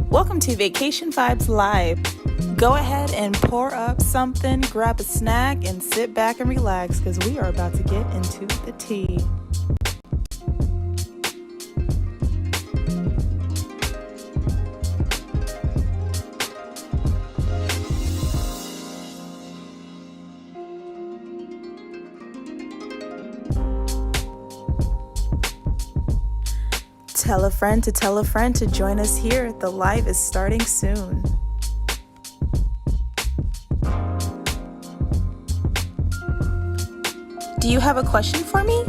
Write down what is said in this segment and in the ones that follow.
Welcome to Vacation Vibes Live. Go ahead and pour up something, grab a snack, and sit back and relax because we are about to get into the tea. Tell a friend to join us here. The live is starting soon. Do you have a question for me?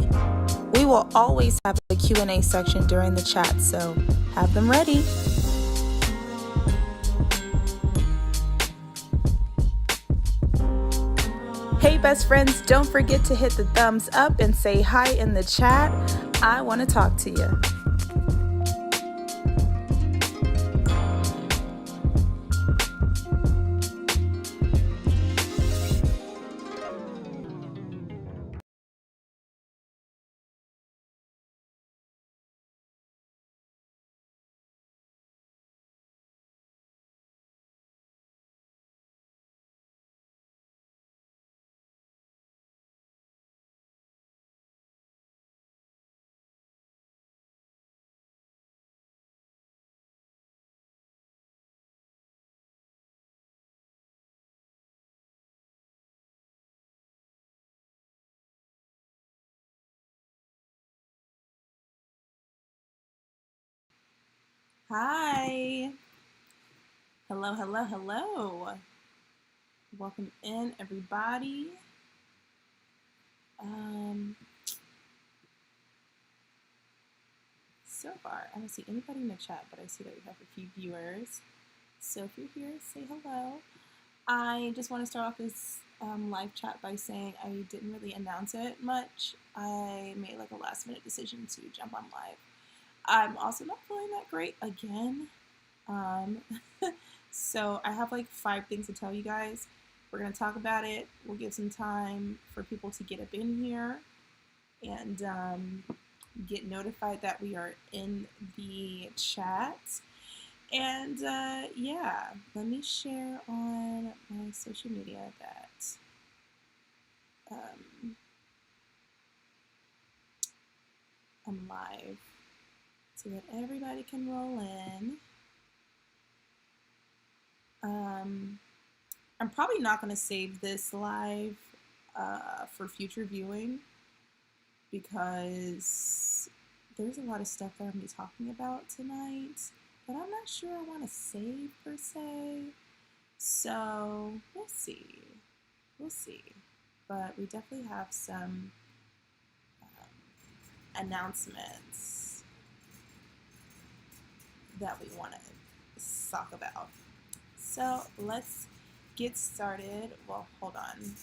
We will always have a Q&A section during the chat, so have them ready. Hey best friends, don't forget to hit the thumbs up and say hi in the chat. I want to talk to you. Hi. Hello. Welcome in, everybody. So far, I don't see anybody in the chat, but I see that we have a few viewers. So if you're here, say hello. I just want to start off this live chat by saying I didn't really announce it much. I made like a last minute decision to jump on live. I'm also not feeling that great again. So I have like 5 things to tell you guys. We're going to talk about it. We'll give some time for people to get up in here and get notified that we are in the chat. And yeah, let me share on my social media that I'm live so that everybody can roll in. I'm probably not going to save this live for future viewing because there's a lot of stuff that I'm going to be talking about tonight that I'm not sure I want to save per se. So we'll see. But we definitely have some announcements that we want to talk about. So let's get started. Well, hold on.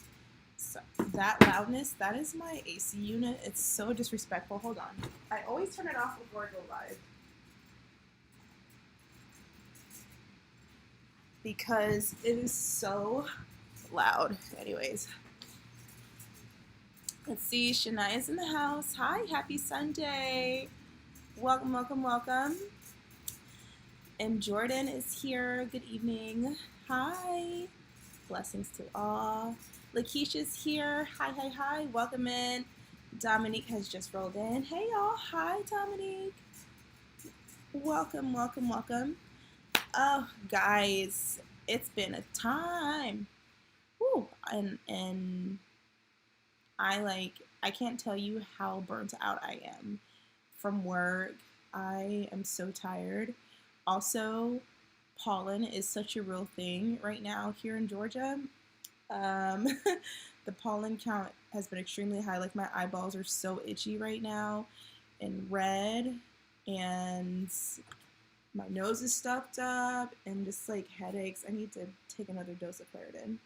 So that loudness, that is my AC unit. It's so disrespectful. Hold on. I always turn it off before I go live because it is so loud. Anyways, let's see. Shania's in the house. Hi, happy Sunday. Welcome. And Jordan is here. Good evening. Hi. Blessings to all. Lakeisha's here. Hi. Welcome in. Dominique has just rolled in. Hey, y'all. Hi, Dominique. Welcome. Oh, guys, it's been a time. Woo. And I can't tell you how burnt out I am from work. I am so tired. Also, pollen is such a real thing right now here in Georgia. The pollen count has been extremely high. Like my eyeballs are so itchy right now and red, and my nose is stuffed up and just like headaches. I need to take another dose of Claritin.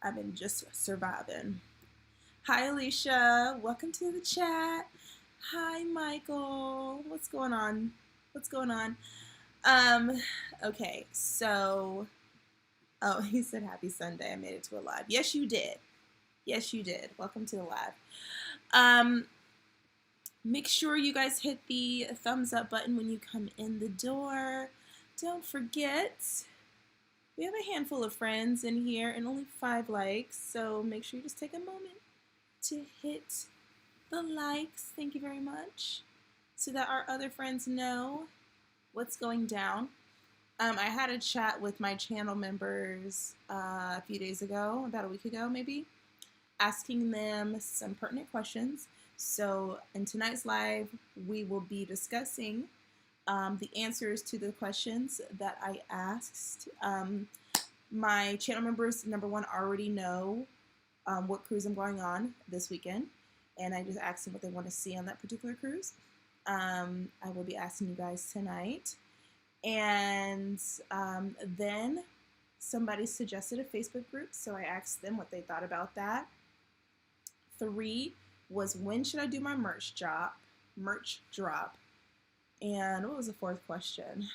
I've been just surviving. Hi, Alicia. Welcome to the chat. Hi, Michael. What's going on? Okay, so, oh, he said happy Sunday. I made it to a live. Yes, you did. Welcome to the live. Make sure you guys hit the thumbs up button when you come in the door. Don't forget, we have a handful of friends in here and only 5 likes, so make sure you just take a moment to hit the likes. Thank you very much. So that our other friends know what's going down. I had a chat with my channel members a few days ago, about a week ago maybe, asking them some pertinent questions. So in tonight's live, we will be discussing the answers to the questions that I asked. My channel members, number one, already know what cruise I'm going on this weekend, and I just asked them what they want to see on that particular cruise. I will be asking you guys tonight. And then somebody suggested a Facebook group, so I asked them what they thought about that. 3 was, when should I do my merch drop? And what was the 4th question?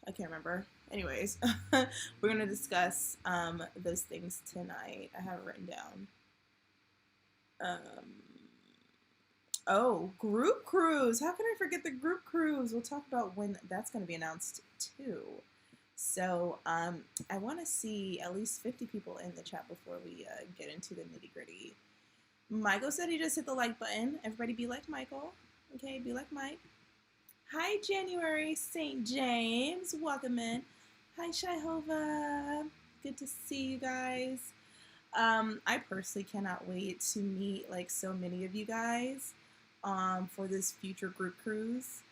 I can't remember. Anyways, we're going to discuss those things tonight. I have it written down. Oh, group cruise. How can I forget the group cruise? We'll talk about when that's going to be announced too. So I want to see at least 50 people in the chat before we get into the nitty gritty. Michael said he just hit the like button. Everybody be like Michael. Okay, be like Mike. Hi, January St. James. Welcome in. Hi, Shihova. Good to see you guys. I personally cannot wait to meet like so many of you guys for this future group cruise.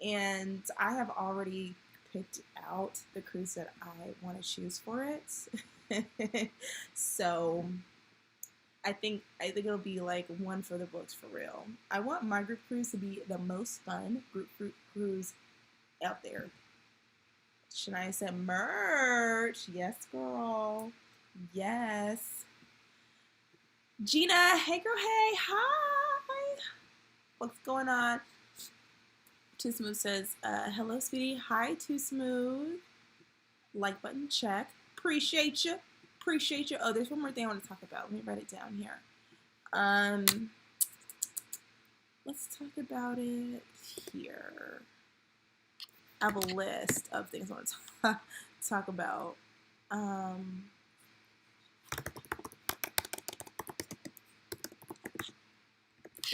And I have already picked out the cruise that I want to choose for it. So I think it'll be like one for the books for real. I want my group cruise to be the most fun group cruise out there. Shania said merch. Yes, girl. Yes. Gina, hey girl, hey, hi. What's going on? Too Smooth says, hello, sweetie. Hi, Too Smooth. Like button check. Appreciate you. Appreciate you. Oh, there's one more thing I want to talk about. Let me write it down here. Let's talk about it here. I have a list of things I want to talk about.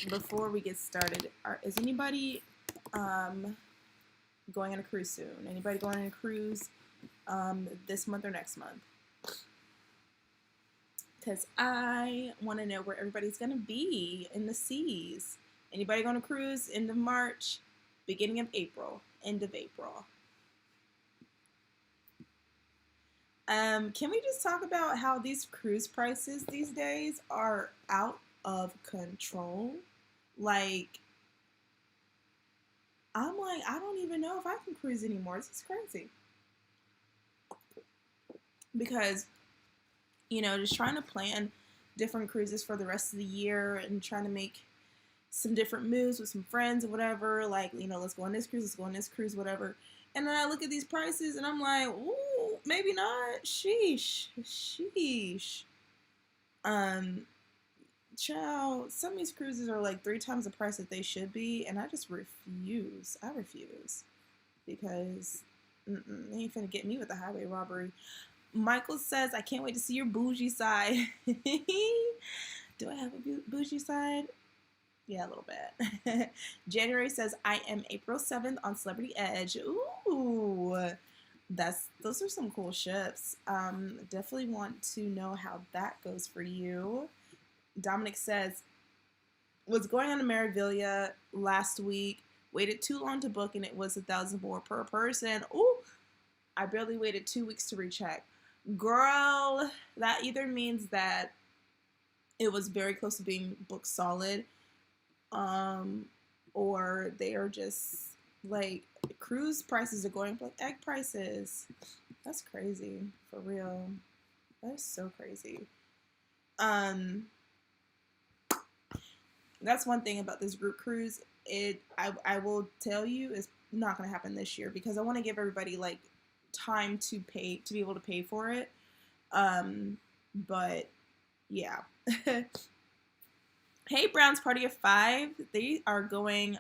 Before we get started, is anybody going on a cruise soon? Anybody going on a cruise this month or next month? Because I want to know where everybody's going to be in the seas. Anybody going to cruise end of March, beginning of April, end of April? Can we just talk about how these cruise prices these days are out of control? Like, I'm like, I don't even know if I can cruise anymore. This is crazy. Because, you know, just trying to plan different cruises for the rest of the year and trying to make some different moves with some friends or whatever. Like, you know, let's go on this cruise, let's go on this cruise, whatever. And then I look at these prices and I'm like, ooh, maybe not. Sheesh. Child, some of these cruises are like 3 times the price that they should be, and I just refuse. I refuse. Because they ain't finna get me with the highway robbery. Michael says, I can't wait to see your bougie side. Do I have a bougie side? Yeah, a little bit. January says, I am April 7th on Celebrity Edge. Ooh, those are some cool ships. Definitely want to know how that goes for you. Dominic says, was going on to Marivilia last week, waited too long to book, and it was $1,000 more per person. Ooh, I barely waited 2 weeks to recheck. Girl, that either means that it was very close to being booked solid, or they are just like, cruise prices are going up like egg prices. That's crazy, for real. That is so crazy. That's one thing about this group cruise. I will tell you, it's not going to happen this year because I want to give everybody like time to be able to pay for it. But yeah. Hey, Brown's Party of Five. They are going.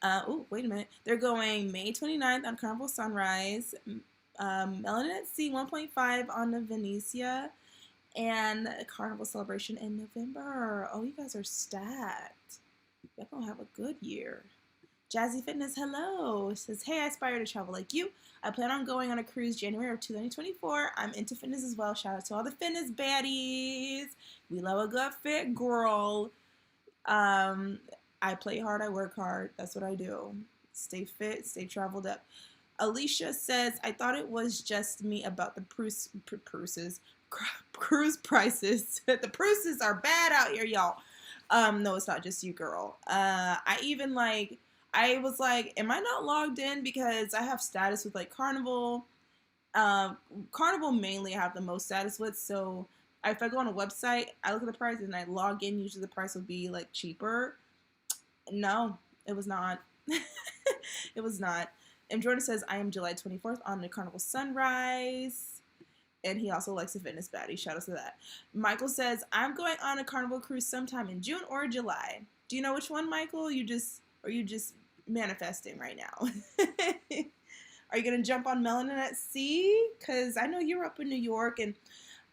Oh, wait a minute. They're going May 29th on Carnival Sunrise. Melanin at Sea 1.5 on the Venetia. And a Carnival Celebration in November. Oh, you guys are stacked. Y'all gonna have a good year. Jazzy Fitness, hello. Says, hey, I aspire to travel like you. I plan on going on a cruise January of 2024. I'm into fitness as well. Shout out to all the fitness baddies. We love a good fit girl. I play hard, I work hard. That's what I do. Stay fit, stay traveled up. Alicia says, I thought it was just me about the cruise prices. The prices are bad out here, y'all. No, it's not just you, girl. I was like, am I not logged in because I have status with like Carnival? Carnival mainly I have the most status with, so if I go on a website, I look at the price and I log in, usually the price will be like cheaper. No, it was not. It was not. And Jordan says, I am July 24th on the Carnival Sunrise. And he also likes a fitness baddie. Shout out to that. Michael says, I'm going on a Carnival cruise sometime in June or July. Do you know which one, Michael? Are you just manifesting right now? Are you going to jump on Melanin at Sea? Because I know you're up in New York, and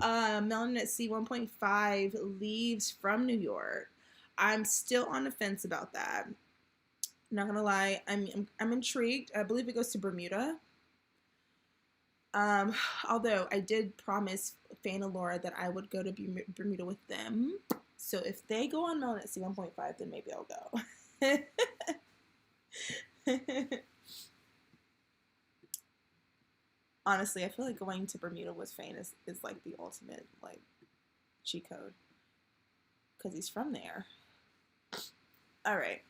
Melanin at Sea 1.5 leaves from New York. I'm still on the fence about that. Not gonna lie, I'm intrigued. I believe it goes to Bermuda. Although I did promise Faye and Laura that I would go to Bermuda with them. So if they go on Melanin at Sea 1.5, then maybe I'll go. Honestly, I feel like going to Bermuda with Faye is like the ultimate like cheat code. Because he's from there. All right.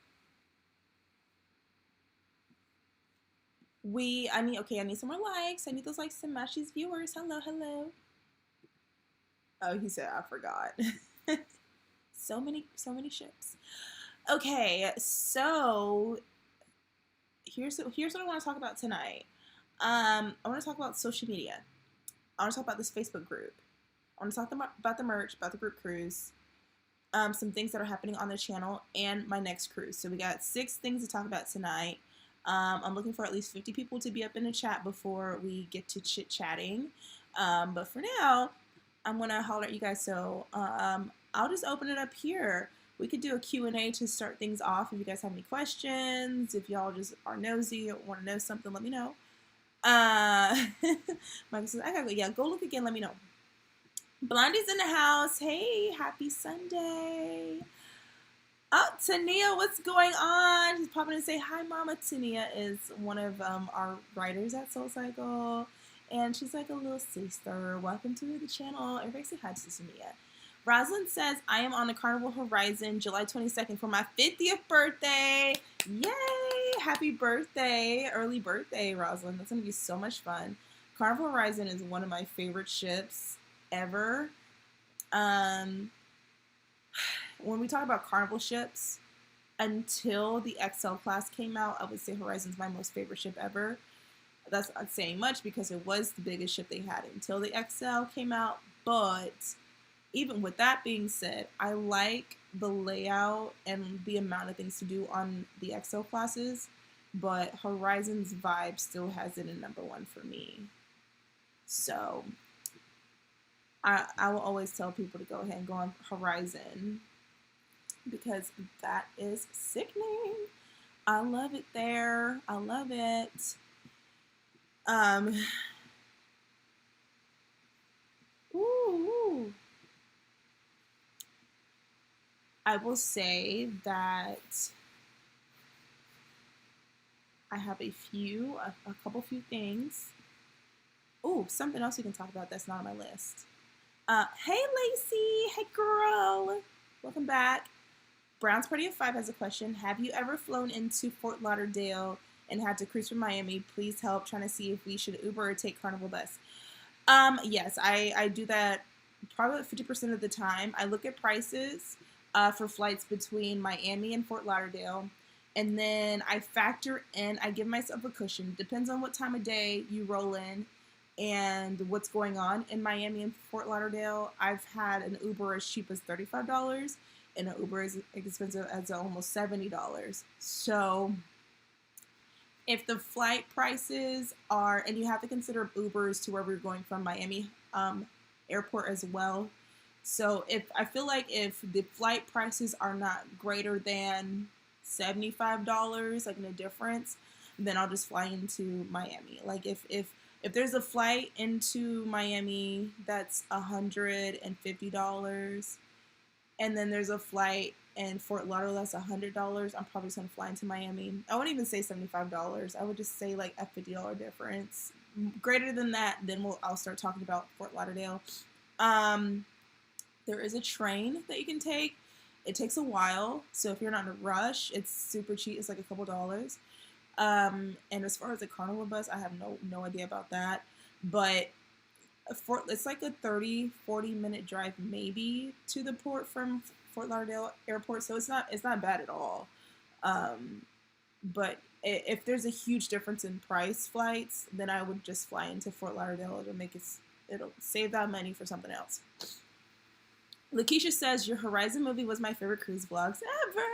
I need some more likes. I need those likes to match these viewers. Hello, hello. Oh, he said, I forgot. So many ships. Okay, so here's what I want to talk about tonight. I want to talk about social media. I want to talk about this Facebook group. I want to talk about the merch, about the group cruise, some things that are happening on the channel, and my next cruise. So we got 6 things to talk about tonight. I'm looking for at least 50 people to be up in the chat before we get to chit-chatting. But for now, I'm going to holler at you guys. So I'll just open it up here. We could do a Q&A to start things off. If you guys have any questions, if y'all just are nosy or want to know something, let me know. Michael says, I gotta go. Yeah, go look again. Let me know. Blondie's in the house. Hey, happy Sunday. Oh, Tania, what's going on? She's popping in and say hi, Mama. Tania is one of our writers at SoulCycle, and she's like a little sister. Welcome to the channel. Everybody say hi to Tania. Rosalind says, I am on the Carnival Horizon July 22nd for my 50th birthday. Yay! Happy birthday. Early birthday, Rosalind. That's going to be so much fun. Carnival Horizon is one of my favorite ships ever. When we talk about Carnival ships, until the XL class came out, I would say Horizon's my most favorite ship ever. That's not saying much because it was the biggest ship they had until the XL came out. But even with that being said, I like the layout and the amount of things to do on the XL classes. But Horizon's vibe still has it in #1 for me. So I will always tell people to go ahead and go on Horizon, because that is sickening. I love it there. I love it. Ooh. I will say that I have a couple few things. Ooh, something else we can talk about that's not on my list. Hey, Lacey. Hey, girl. Welcome back. Brown's Party of 5 has a question. Have you ever flown into Fort Lauderdale and had to cruise from Miami? Please help. Trying to see if we should Uber or take Carnival bus. Yes, I do that probably 50% of the time. I look at prices for flights between Miami and Fort Lauderdale, and then I factor in, I give myself a cushion. Depends on what time of day you roll in and what's going on in Miami and Fort Lauderdale. I've had an Uber as cheap as $35, and an Uber is expensive as almost $70. So if the flight prices are, and you have to consider Ubers to where we're going from Miami airport as well. So if I feel like if the flight prices are not greater than $75, like in a difference, then I'll just fly into Miami. Like if there's a flight into Miami that's $150, and then there's a flight in Fort Lauderdale that's $100, I'm probably just gonna fly into Miami. I wouldn't even say $75. I would just say like a $50 difference. Greater than that, then I'll start talking about Fort Lauderdale. There is a train that you can take. It takes a while, so if you're not in a rush, it's super cheap. It's like a couple dollars. And as far as the Carnival bus, I have no idea about that. But it's like a 30-40 minute drive maybe to the port from Fort Lauderdale Airport, so it's not bad at all. But if there's a huge difference in price flights, then I would just fly into Fort Lauderdale. It'll save that money for something else. Lakeisha says, your Horizon movie was my favorite cruise vlogs ever.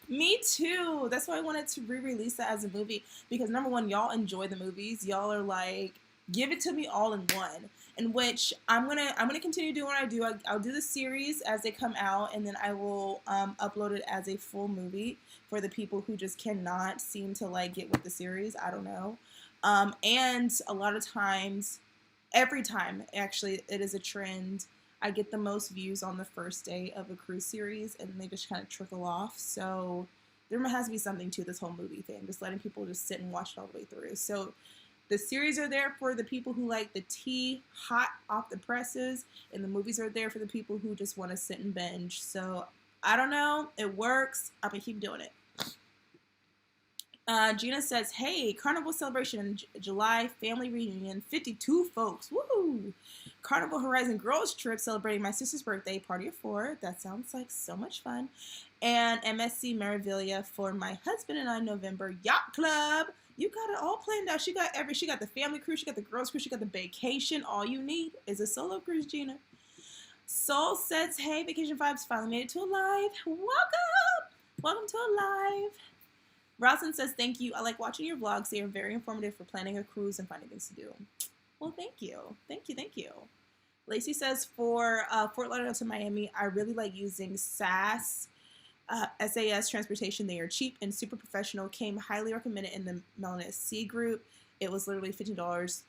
Me too. That's why I wanted to re-release that as a movie, because number one, y'all enjoy the movies. Y'all are like, give it to me all in one. In which I'm gonna continue doing what I do. I'll do the series as they come out, and then I will upload it as a full movie for the people who just cannot seem to like get with the series. I don't know. And a lot of times, every time actually, it is a trend. I get the most views on the first day of a cruise series, and they just kind of trickle off. So there has to be something to this whole movie thing, just letting people just sit and watch it all the way through. So the series are there for the people who like the tea hot off the presses, and the movies are there for the people who just want to sit and binge. So I don't know. It works. I'm going to keep doing it. Gina says, hey, Carnival celebration in July, family reunion, 52 folks. Woohoo! Carnival Horizon girls trip celebrating my sister's birthday, party of 4. That sounds like so much fun. And MSC Meraviglia for my husband and I, November yacht club. You got it all planned out. She got the family cruise, she got the girls cruise, she got the vacation. All you need is a solo cruise, Gina. Soul says, hey, Vacation Vibes finally made it to a live. Welcome to a live. Roslyn says, thank you. I like watching your vlogs. They are very informative for planning a cruise and finding things to do. Well, thank you. Thank you. Lacey says, for Fort Lauderdale to Miami, I really like using SAS transportation. They are cheap and super professional. Came highly recommended in the Melanis C group. It was literally $15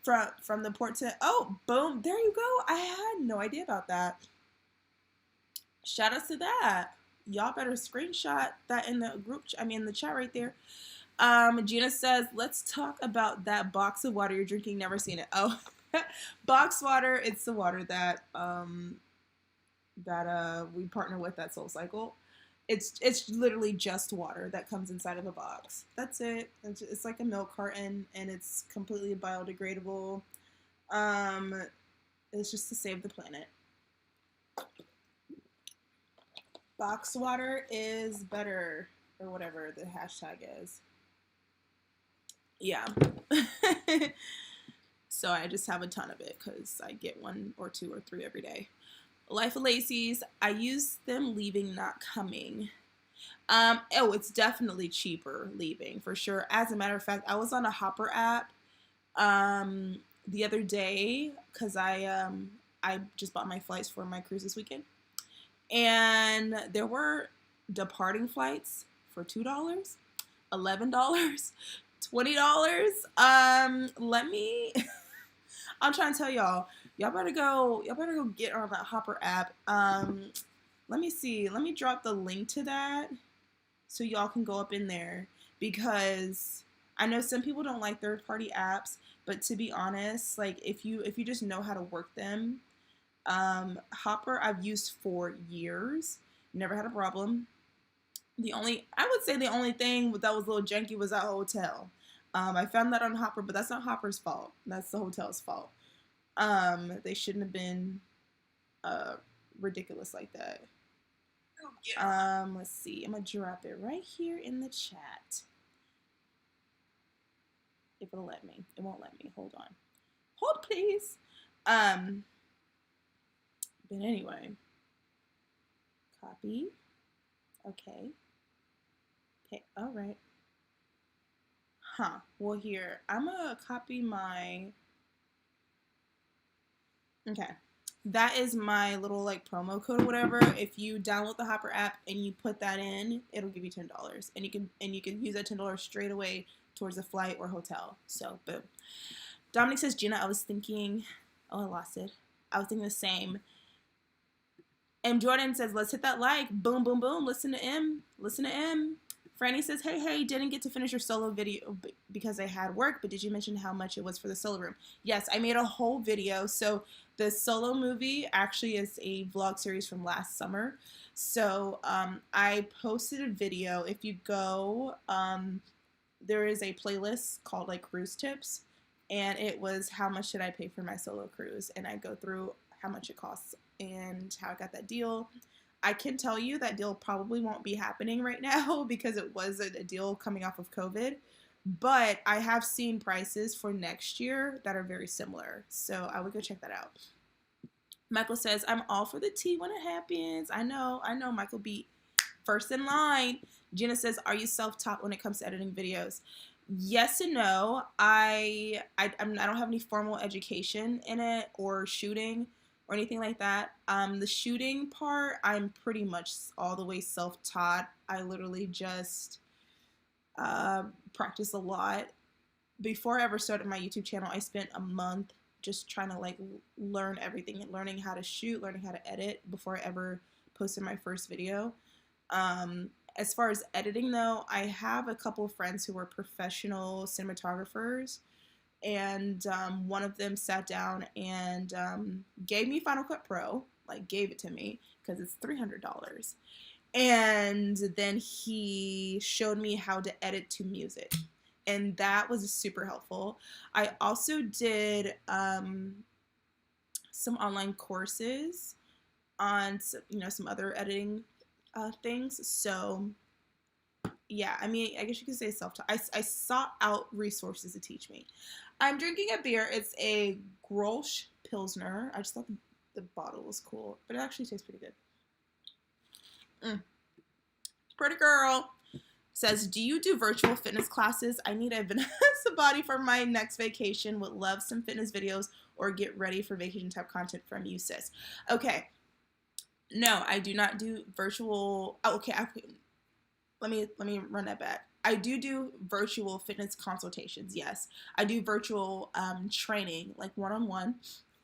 from the port to, oh, boom, there you go. I had no idea about that. Shout out to that. Y'all better screenshot that in the group, in the chat right there. Gina says, let's talk about that box of water you're drinking. Never seen it. Oh, box water. It's the water that we partner with at SoulCycle. It's literally just water that comes inside of a box. That's it. It's like a milk carton, and it's completely biodegradable. It's just to save the planet. Box water is better, or whatever the hashtag is. Yeah. So I just have a ton of it because I get 1 or 2 or 3 every day. Life of Lacey's, I use them leaving, not coming. It's definitely cheaper leaving, for sure. As a matter of fact, I was on a Hopper app the other day because I just bought my flights for my cruise this weekend. And there were departing flights for $2, $11, $20. I'm trying to tell y'all better go get on that Hopper app. Let me see. Let me drop the link to that so y'all can go up in there, because I know some people don't like third-party apps, but to be honest, like if you just know how to work them, Hopper I've used for years, never had a problem. I would say the only thing that was a little janky was that hotel. I found that on Hopper, but that's not Hopper's fault. That's the hotel's fault. They shouldn't have been ridiculous like that. Let's see. I'm gonna drop it right here in the chat. If it'll let me. It won't let me. Hold on. Hold, please. But anyway. Copy. Okay. Okay, all right. Huh. Well, here, I'm gonna copy my... Okay. That is my little like promo code or whatever. If you download the Hopper app and you put that in, it'll give you $10. And you can use that $10 straight away towards a flight or hotel. So boom. Dominic says, Gina, I was thinking... Oh, I lost it. I was thinking the same. M. Jordan says, let's hit that like. Boom, boom, boom. Listen to M. Listen to M. Franny says, hey, didn't get to finish your solo video because I had work, but did you mention how much it was for the solo room? Yes, I made a whole video. So the solo movie actually is a vlog series from last summer. So I posted a video. If you go, there is a playlist called like cruise tips, and it was how much did I pay for my solo cruise, and I go through how much it costs and how I got that deal. I can tell you that deal probably won't be happening right now because it was a deal coming off of COVID, but I have seen prices for next year that are very similar, so I would go check that out. Michael says, I'm all for the tea when it happens. I know, Michael beat first in line. Gina says, are you self-taught when it comes to editing videos? Yes and no. I don't have any formal education in it or shooting or anything like that. The shooting part, I'm pretty much all the way self-taught. I literally just practice a lot. Before I ever started my YouTube channel, I spent a month just trying to like learn everything and learning how to shoot, learning how to edit before I ever posted my first video. As far as editing though, I have a couple of friends who are professional cinematographers, and one of them sat down and gave me Final Cut Pro, like gave it to me because it's $300. And then he showed me how to edit to music, and that was super helpful. I also did some online courses on some other editing things. So yeah, I mean, I guess you could say self-taught. I sought out resources to teach me. I'm drinking a beer. It's a Grolsch Pilsner. I just thought the bottle was cool, but it actually tastes pretty good. Pretty girl says, do you do virtual fitness classes? I need a Vanessa body for my next vacation. Would love some fitness videos or get ready for vacation type content from you, sis. Okay. No, I do not do virtual. Oh, okay, let me run that back. I do virtual fitness consultations. Yes, I do virtual training, like one-on-one,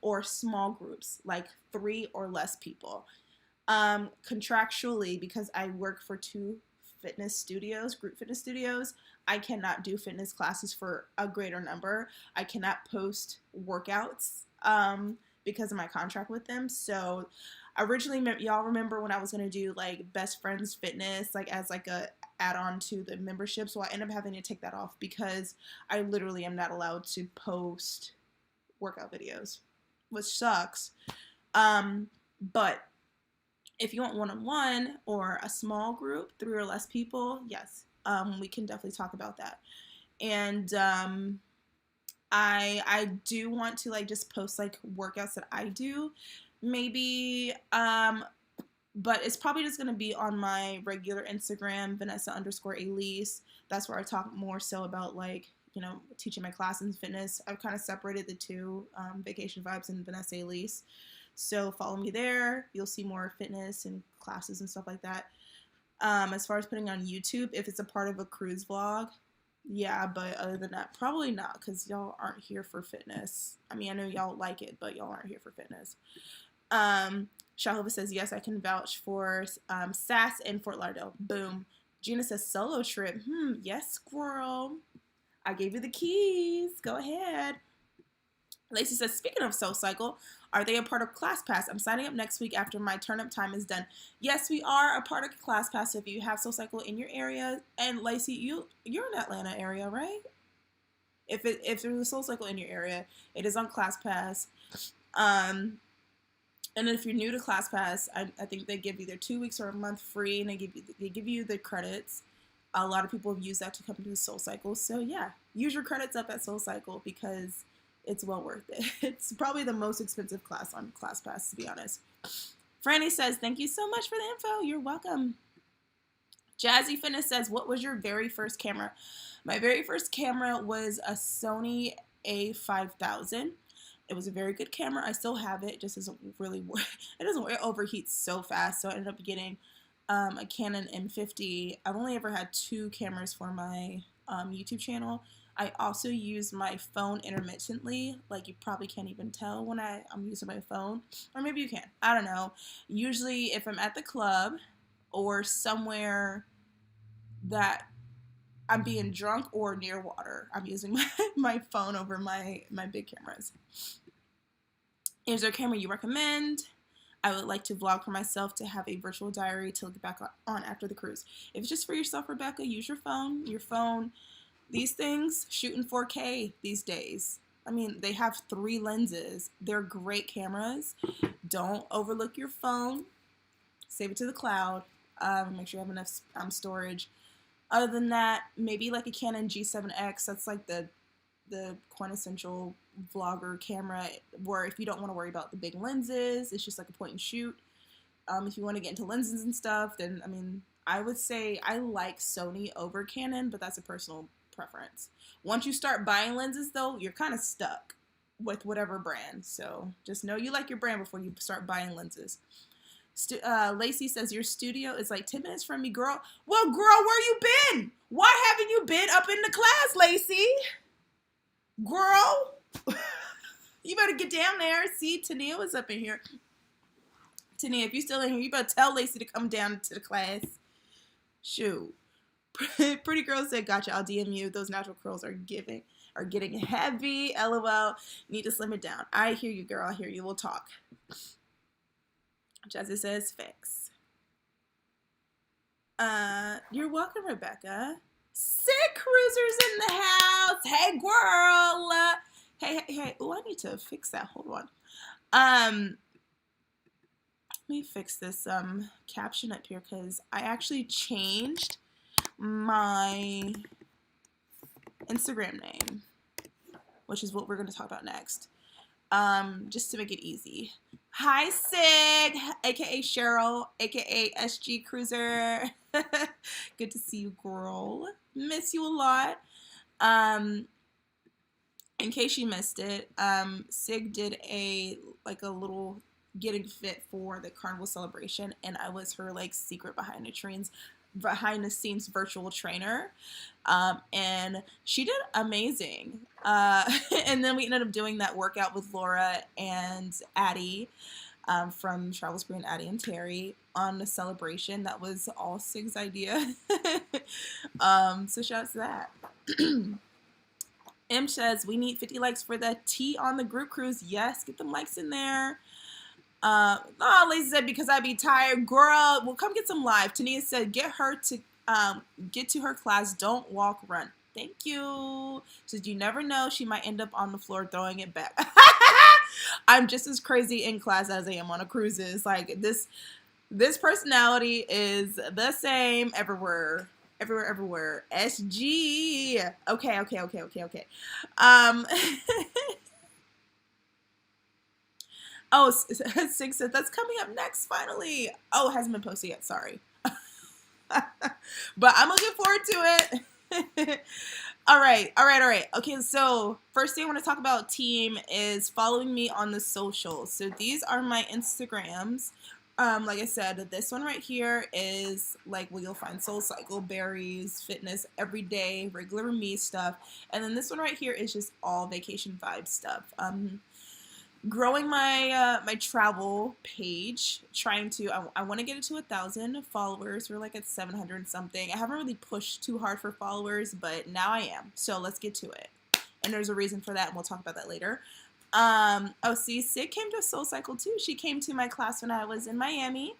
or small groups, like 3 or less people. Contractually, because I work for 2 fitness studios, group fitness studios, I cannot do fitness classes for a greater number. I cannot post workouts because of my contract with them. So originally, y'all remember when I was going to do like best friends fitness, like as like a add-on to the membership. So I ended up having to take that off because I literally am not allowed to post workout videos, which sucks. But if you want one-on-one or a small group, 3 or less people, yes, we can definitely talk about that. And I do want to like just post like workouts that I do, maybe, but it's probably just going to be on my regular Instagram, Vanessa_Elise. That's where I talk more so about like, teaching my class in fitness. I've kind of separated the two, Vacation Vibes and Vanessa Elise. So follow me there. You'll see more fitness and classes and stuff like that. As far as putting on YouTube, if it's a part of a cruise vlog, yeah, but other than that, probably not, because y'all aren't here for fitness. I mean, I know y'all like it, but y'all aren't here for fitness. Shahova says, yes, I can vouch for SAS in Fort Lauderdale. Boom. Gina says, solo trip. Yes, squirrel. I gave you the keys. Go ahead. Lacey says, speaking of SoulCycle, are they a part of ClassPass? I'm signing up next week after my turn-up time is done. Yes, we are a part of ClassPass. So if you have SoulCycle in your area, and Lacey, you're in Atlanta area, right? If there's a SoulCycle in your area, it is on ClassPass. And if you're new to ClassPass, I think they give either 2 weeks or a month free, and they give you the credits. A lot of people have used that to come to SoulCycle. So yeah, use your credits up at SoulCycle because it's well worth it. It's probably the most expensive class on ClassPass, to be honest. Franny says, thank you so much for the info. You're welcome. Jazzy Fitness says, what was your very first camera? My very first camera was a Sony A5000. It was a very good camera. I still have it. It just doesn't really work. It overheats so fast. So I ended up getting a Canon M50. I've only ever had 2 cameras for my YouTube channel. I also use my phone intermittently. Like, you probably can't even tell when I'm using my phone. Or maybe you can. I don't know. Usually if I'm at the club or somewhere that I'm being drunk or near water, I'm using my phone over my big cameras. Is there a camera you recommend? I would like to vlog for myself to have a virtual diary to look back on after the cruise. If it's just for yourself, Rebecca, use your phone. Your phone, these things shoot in 4K these days. I mean, they have 3 lenses. They're great cameras. Don't overlook your phone. Save it to the cloud. Make sure you have enough storage. Other than that, maybe like a Canon G7X. That's like the quintessential vlogger camera, where if you don't want to worry about the big lenses, it's just like a point and shoot. If you want to get into lenses and stuff, then I mean, I would say I like Sony over Canon, but that's a personal preference. Once you start buying lenses, though, you're kind of stuck with whatever brand. So just know you like your brand before you start buying lenses. Lacey says, your studio is like 10 minutes from me, girl. Well, girl, where you been? Why haven't you been up in the class, Lacey? Girl, you better get down there. See, Tania was up in here. Tania, if you're still in here, you better tell Lacey to come down to the class. Shoot. Pretty girl said, gotcha, I'll DM you. Those natural curls are getting heavy. LOL. Need to slim it down. I hear you, girl. I hear you. We'll talk. Jazzy says, fix. You're welcome, Rebecca. Sick cruisers in the house. Hey, girl. Hey. Oh, I need to fix that. Hold on. Let me fix this caption up here because I actually changed my Instagram name, which is what we're going to talk about next. Just to make it easy. Hi, Sig, aka Cheryl, aka SG Cruiser. Good to see you, girl. Miss you a lot. In case you missed it, Sig did a little getting fit for the Carnival celebration, and I was her secret behind the scenes virtual trainer, and she did amazing. And then we ended up doing that workout with Laura and Addie from Travel Spree, and Addie and Terry on the celebration. That was all Sig's idea. So shout out to that. M says, we need 50 likes for the tea on the group cruise. Yes, get them likes in there. Lacey said, because I be tired. Girl, well, come get some live. Tania said, get to her class. Don't walk, run. Thank you. Says, you never know. She might end up on the floor throwing it back. I'm just as crazy in class as I am on a cruises. Like, this personality is the same everywhere. Everywhere. SG. Okay. Oh, 6 said, that's coming up next, finally. Oh, it hasn't been posted yet, sorry. But I'm looking forward to it. All right. Okay, so first thing I want to talk about team is following me on the socials. So these are my Instagrams. Like I said, this one right here is where you'll find Soul Cycle, berries, fitness, everyday, regular me stuff. And then this one right here is just all vacation vibe stuff. Growing my my travel page, I want to get it to 1,000 followers. We're at 700 something. I haven't really pushed too hard for followers, but now I am. So let's get to it. And there's a reason for that, and we'll talk about that later. See, Sid came to Soul Cycle too. She came to my class when I was in Miami.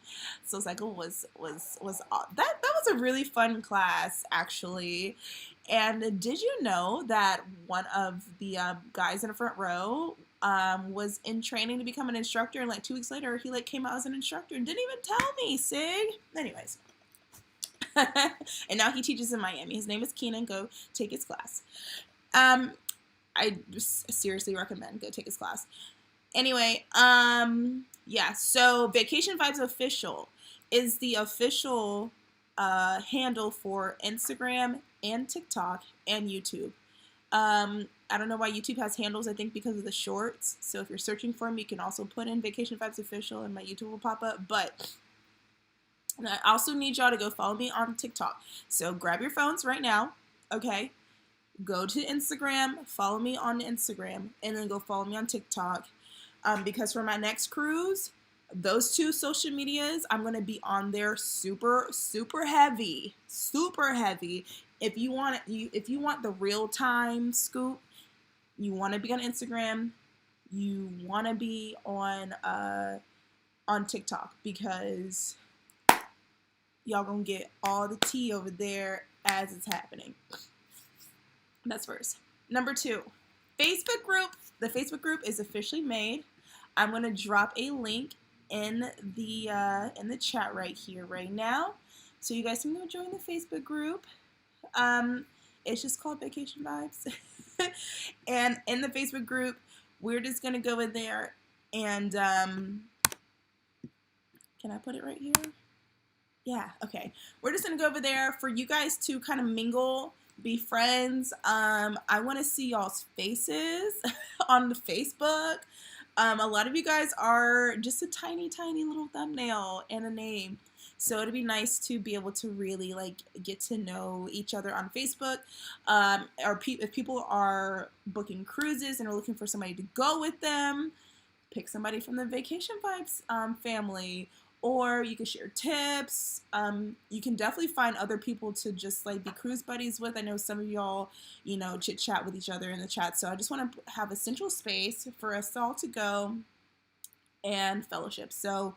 Soul Cycle was that was a really fun class, actually. And did you know that one of the guys in the front row was in training to become an instructor, and 2 weeks later he came out as an instructor and didn't even tell me, Sig. Anyways. And now he teaches in Miami. His name is Keenan. Go take his class. I just seriously recommend go take his class. Anyway, Yeah, so Vacation Vibes Official is the official handle for Instagram and TikTok and YouTube. I don't know why YouTube has handles, I think because of the shorts. So if you're searching for them, you can also put in Vacation Vibes Official and my YouTube will pop up. But I also need y'all to go follow me on TikTok. So grab your phones right now, okay? Go to Instagram, follow me on Instagram, and then go follow me on TikTok. Because for my next cruise, those two social medias, I'm going to be on there super, super heavy. Super heavy. If you want the real-time scoop, you want to be on Instagram, you want to be on TikTok, because y'all gonna get all the tea over there as it's happening. That's first. Number 2, Facebook group. The Facebook group is officially made. I'm gonna drop a link in the chat right here, right now, so you guys can go join the Facebook group. It's just called Vacation Vibes. And in the Facebook group, we're just gonna go in there and can I put it right here? Yeah, okay. We're just gonna go over there for you guys to kind of mingle, be friends. I want to see y'all's faces on the Facebook. A lot of you guys are just a tiny, tiny little thumbnail and a name. So it'd be nice to be able to really like get to know each other on Facebook. If people are booking cruises and are looking for somebody to go with them, pick somebody from the Vacation Vibes family. Or you can share tips. You can definitely find other people to just like be cruise buddies with. I know some of y'all, chit chat with each other in the chat. So I just want to have a central space for us all to go and fellowship. So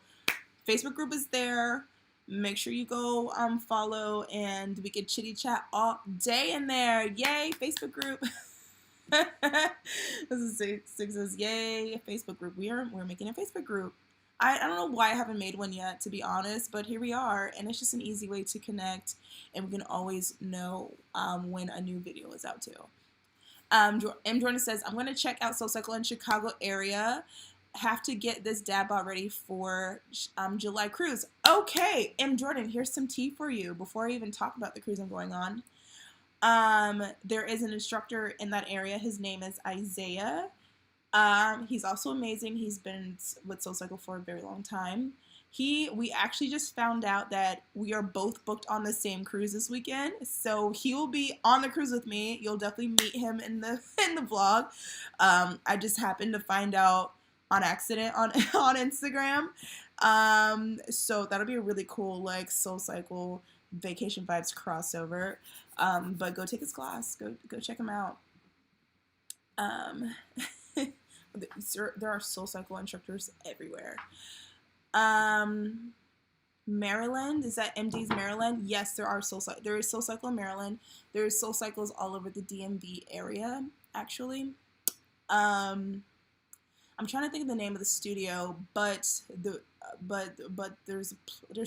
Facebook group is there. Make sure you go follow, and we can chitty chat all day in there. Yay, Facebook group. This is six says, yay, Facebook group. We're making a Facebook group. I don't know why I haven't made one yet, to be honest, but here we are, and it's just an easy way to connect, and we can always know when a new video is out too. M. Jordan says, I'm going to check out SoulCycle in Chicago area. Have to get this dad bod ready for July cruise. Okay, M. Jordan, here's some tea for you before I even talk about the cruise I'm going on. There is an instructor in that area. His name is Isaiah. He's also amazing. He's been with SoulCycle for a very long time. We actually just found out that we are both booked on the same cruise this weekend, so he will be on the cruise with me. You'll definitely meet him in the vlog. I just happened to find out on accident on Instagram. So that'll be a really cool like SoulCycle Vacation Vibes crossover. But go take his class. Go check him out. There are SoulCycle instructors everywhere. Maryland, is that MD's Maryland? Yes, there is SoulCycle in Maryland. There's SoulCycles all over the DMV area, actually. I'm trying to think of the name of the studio, but there's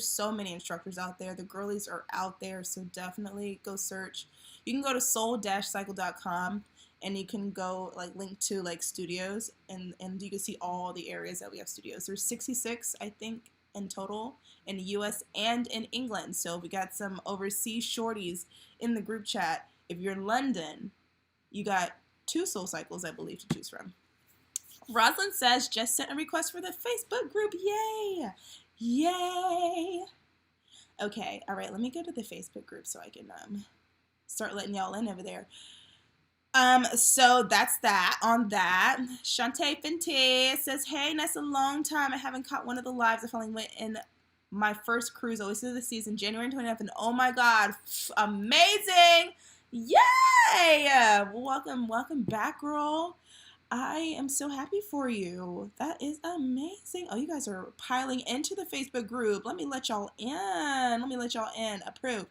so many instructors out there. The girlies are out there, so definitely go search. You can go to soul-cycle.com. And you can go link to studios, and you can see all the areas that we have studios. There's 66, I think, in total in the U.S. and in England. So we got some overseas shorties in the group chat. If you're in London, you got 2 SoulCycles, I believe, to choose from. Rosalind says, just sent a request for the Facebook group. Yay! Yay! Okay, all right, let me go to the Facebook group so I can start letting y'all in over there. So that's that on that. Shantae Fenty says, hey, Ness, a long time. I haven't caught one of the lives. I finally went in my first cruise, Oasis of the Season, January 29th, and oh my God, amazing. Yay! Welcome back, girl. I am so happy for you. That is amazing. Oh, you guys are piling into the Facebook group. Let me let y'all in. Approve.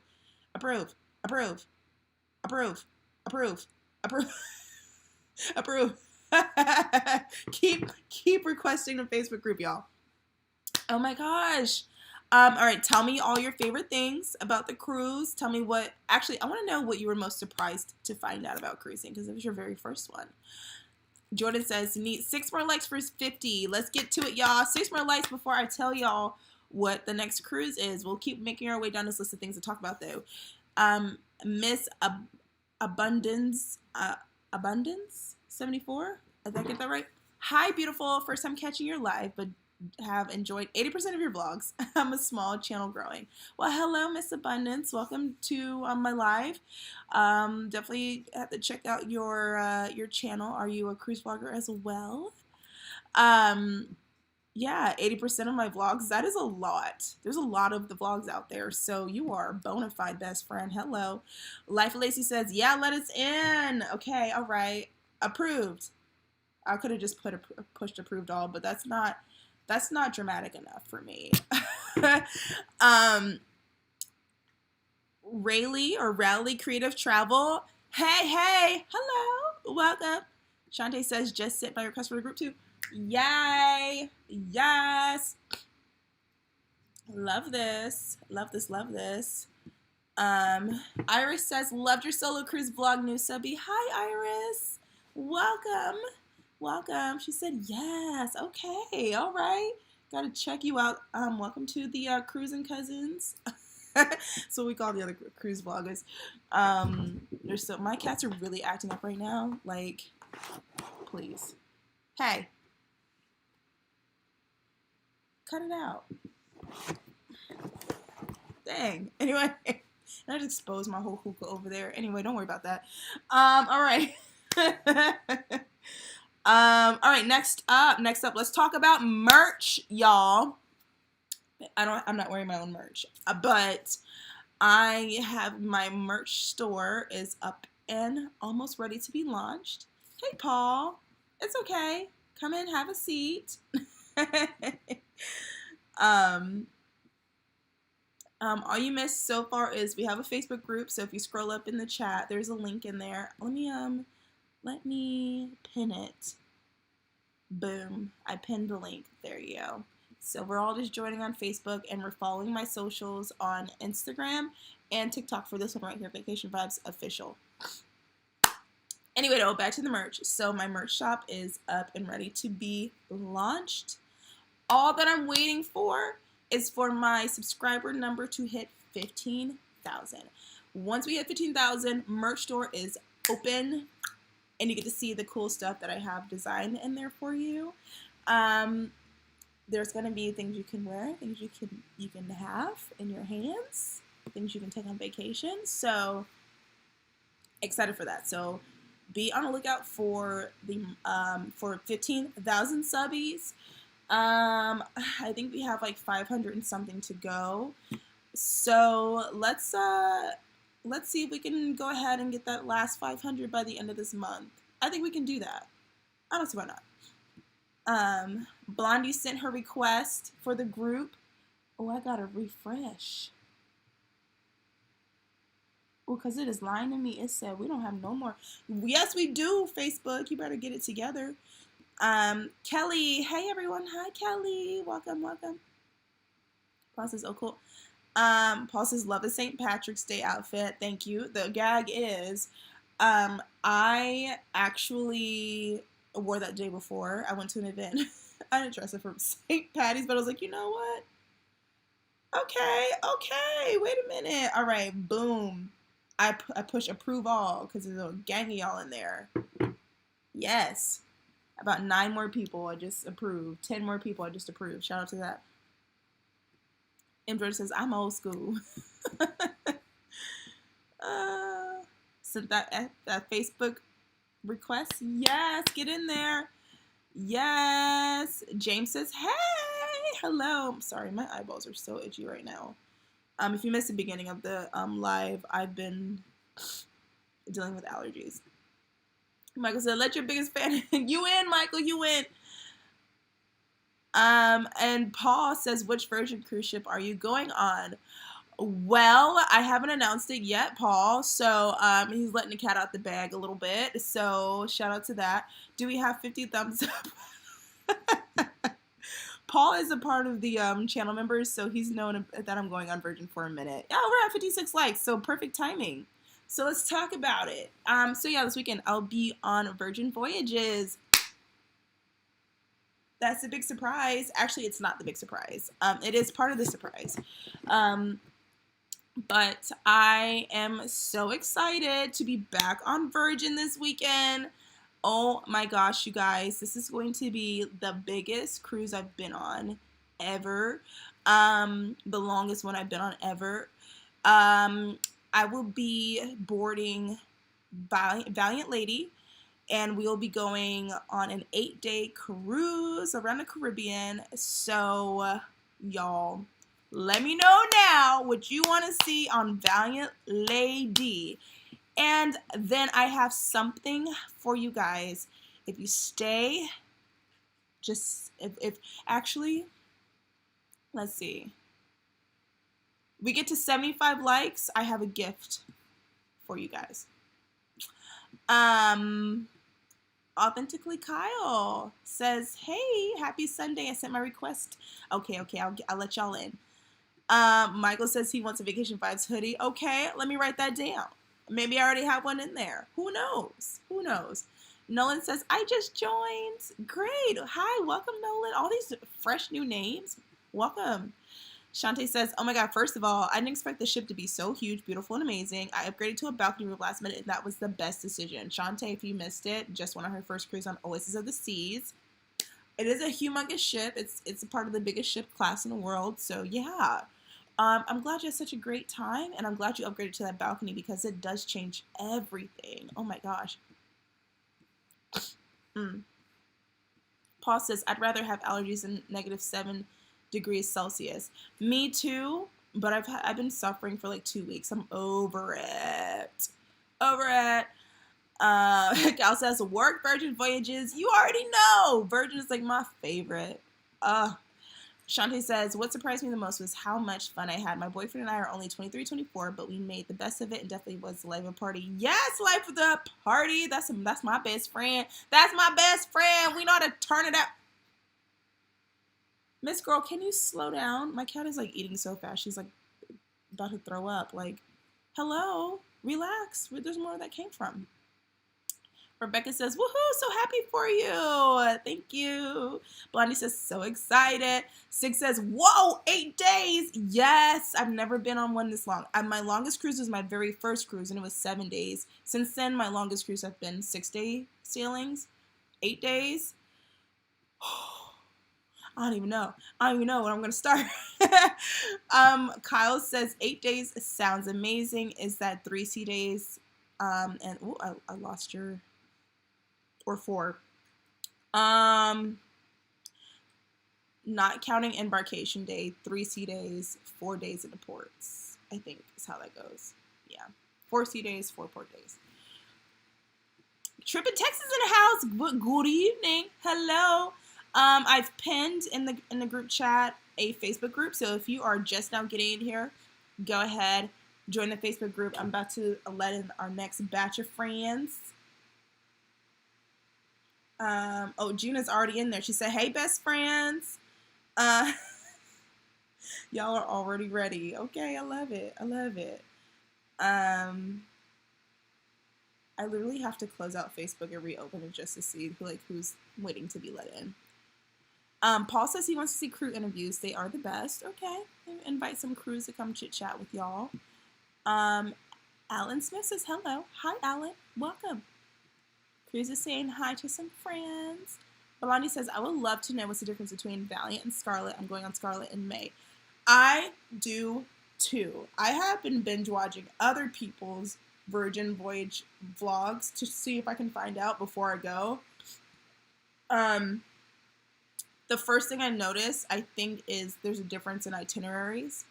Keep requesting the Facebook group, y'all. Oh my gosh. All right, tell me all your favorite things about the cruise. Tell me actually, I want to know what you were most surprised to find out about cruising, because it was your very first one. Jordan says, need 6 more likes for 50. Let's get to it, y'all. 6 more likes before I tell y'all what the next cruise is. We'll keep making our way down this list of things to talk about, though. Miss Abundance 74. Did I get that right? Hi, beautiful. First time catching your live, but have enjoyed 80% of your vlogs. I'm a small channel growing. Well, hello, Miss Abundance. Welcome to my live. Definitely have to check out your channel. Are you a cruise vlogger as well? Yeah, 80% of my vlogs. That is a lot. There's a lot of the vlogs out there, so you are a bona fide best friend. Hello. Life of Lacey says, yeah, let us in. Okay, all right. Approved. I could have just pushed approved all, but that's not dramatic enough for me. Rayleigh Creative Travel. Hey, hello, welcome. Shantae says, just sent my request for the group too. Yay, yes. Love this. Iris says, loved your solo cruise vlog, new subby. Hi, Iris. Welcome. She said, yes. Okay, all right. Gotta check you out. Welcome to the Cruising Cousins. That's what we call the other cruise vloggers. My cats are really acting up right now. Like, please. Hey. Cut it out. Dang. Anyway, I just exposed my whole hookah over there. Anyway, don't worry about that. All right. All right, next up, let's talk about merch, y'all. I'm not wearing my own merch, but I have my merch store is up and almost ready to be launched. Hey, Paul, it's okay. Come in, have a seat. All you missed so far is we have a Facebook group. So if you scroll up in the chat, there's a link in there. Let me pin it. Boom. I pinned the link. There you go. So we're all just joining on Facebook, and we're following my socials on Instagram and TikTok for this one right here, Vacation Vibes Official. Anyway, though, back to the merch. So my merch shop is up and ready to be launched. All that I'm waiting for is for my subscriber number to hit 15,000. Once we hit 15,000, merch store is open, and you get to see the cool stuff that I have designed in there for you. There's going to be things you can wear, things you can have in your hands, things you can take on vacation. So excited for that. So be on the lookout for the for 15,000 subbies. I think we have like 500 and something to go. So let's see if we can go ahead and get that last 500 by the end of this month. I think we can do that. I don't see why not. Blondie sent her request for the group. Oh, I gotta refresh. Oh, because it is lying to me. It said we don't have no more. Yes, we do, Facebook. You better get it together. Kelly. Hey, everyone. Hi, Kelly. Welcome. Paul says, oh, cool. Paul says, love the St. Patrick's Day outfit. Thank you. The gag is, I actually wore that day before. I went to an event. I didn't dress it for St. Patty's, but I was like, you know what? Okay, wait a minute. All right, boom. I push approve all because there's a gang of y'all in there. Yes. About 9 more people I just approved. 10 more people I just approved. Shout out to that. M. Jordan says, I'm old school. Sent that Facebook request. Yes, get in there. Yes. James says, hey, hello. I'm sorry, my eyeballs are so itchy right now. If you missed the beginning of the live, I've been dealing with allergies. Michael said, let your biggest fan you in, Michael, you win. And Paul says, which Virgin cruise ship are you going on? Well, I haven't announced it yet, Paul. So he's letting the cat out the bag a little bit. So shout out to that. Do we have 50 thumbs up? Paul is a part of the channel members, so he's known that I'm going on Virgin for a minute. Oh, we're at 56 likes, so perfect timing. So let's talk about it. So yeah, this weekend I'll be on Virgin Voyages. That's the big surprise. Actually, it's not the big surprise. It is part of the surprise. Um, but I am so excited to be back on Virgin this weekend. Oh my gosh, you guys, this is going to be the biggest cruise I've been on ever. The longest one I've been on ever. I will be boarding Valiant Lady, and we'll be going on an 8-day cruise around the Caribbean. So, y'all, let me know now what you want to see on Valiant Lady. And then I have something for you guys. If you stay, if actually, let's see. We get to 75 likes, I have a gift for you guys. Authentically Kyle says, hey, happy Sunday. I sent my request. Okay, I'll let y'all in. Michael says he wants a Vacation Vibes hoodie. Okay, let me write that down. Maybe I already have one in there. Who knows? Nolan says, I just joined. Great. Hi, welcome, Nolan. All these fresh new names. Welcome. Shantae says, oh my god, first of all, I didn't expect the ship to be so huge, beautiful, and amazing. I upgraded to a balcony room last minute, and that was the best decision. Shantae, if you missed it, just went on her first cruise on Oasis of the Seas. It is a humongous ship. It's a part of the biggest ship class in the world, so yeah. I'm glad you had such a great time, and I'm glad you upgraded to that balcony because it does change everything. Oh my gosh. Paul says, I'd rather have allergies in -7 degrees Celsius. Me too, but I've been suffering for like 2 weeks. I'm over it. Gal says, work Virgin voyages. You already know. Virgin is like my favorite. Shantae says, what surprised me the most was how much fun I had. My boyfriend and I are only 23, 24, but we made the best of it and definitely was the life of the party. Yes, life of the party. That's my best friend. That's my best friend. We know how to turn it up. Miss Girl, can you slow down? My cat is like eating so fast. She's like about to throw up. Like, hello, relax. There's more where that came from. Rebecca says, woohoo, so happy for you. Thank you. Blondie says, so excited. Six says, whoa, 8 days. Yes, I've never been on one this long. My longest cruise was my very first cruise, and it was 7 days. Since then, my longest cruise have been 6-day sailings, 8 days. I don't even know when I'm going to start. Kyle says 8 days sounds amazing. Is that 3 sea days? And I lost your, or 4. Not counting embarkation day, 3 sea days, 4 days in the ports, I think is how that goes. Yeah. 4 sea days, 4 port days. Trip in Texas in the house. Good evening. Hello. I've pinned in the group chat a Facebook group, so if you are just now getting in here, go ahead, join the Facebook group. I'm about to let in our next batch of friends. Gina's already in there. She said, hey, best friends. Y'all are already ready. Okay, I love it. I literally have to close out Facebook and reopen it just to see who's waiting to be let in. Paul says he wants to see crew interviews. They are the best. Okay. Invite some crews to come chit chat with y'all. Alan Smith says hello. Hi, Alan. Welcome. Cruz is saying hi to some friends. Belani says, I would love to know what's the difference between Valiant and Scarlet. I'm going on Scarlet in May. I do too. I have been binge watching other people's Virgin Voyage vlogs to see if I can find out before I go. The first thing I notice, I think, is there's a difference in itineraries.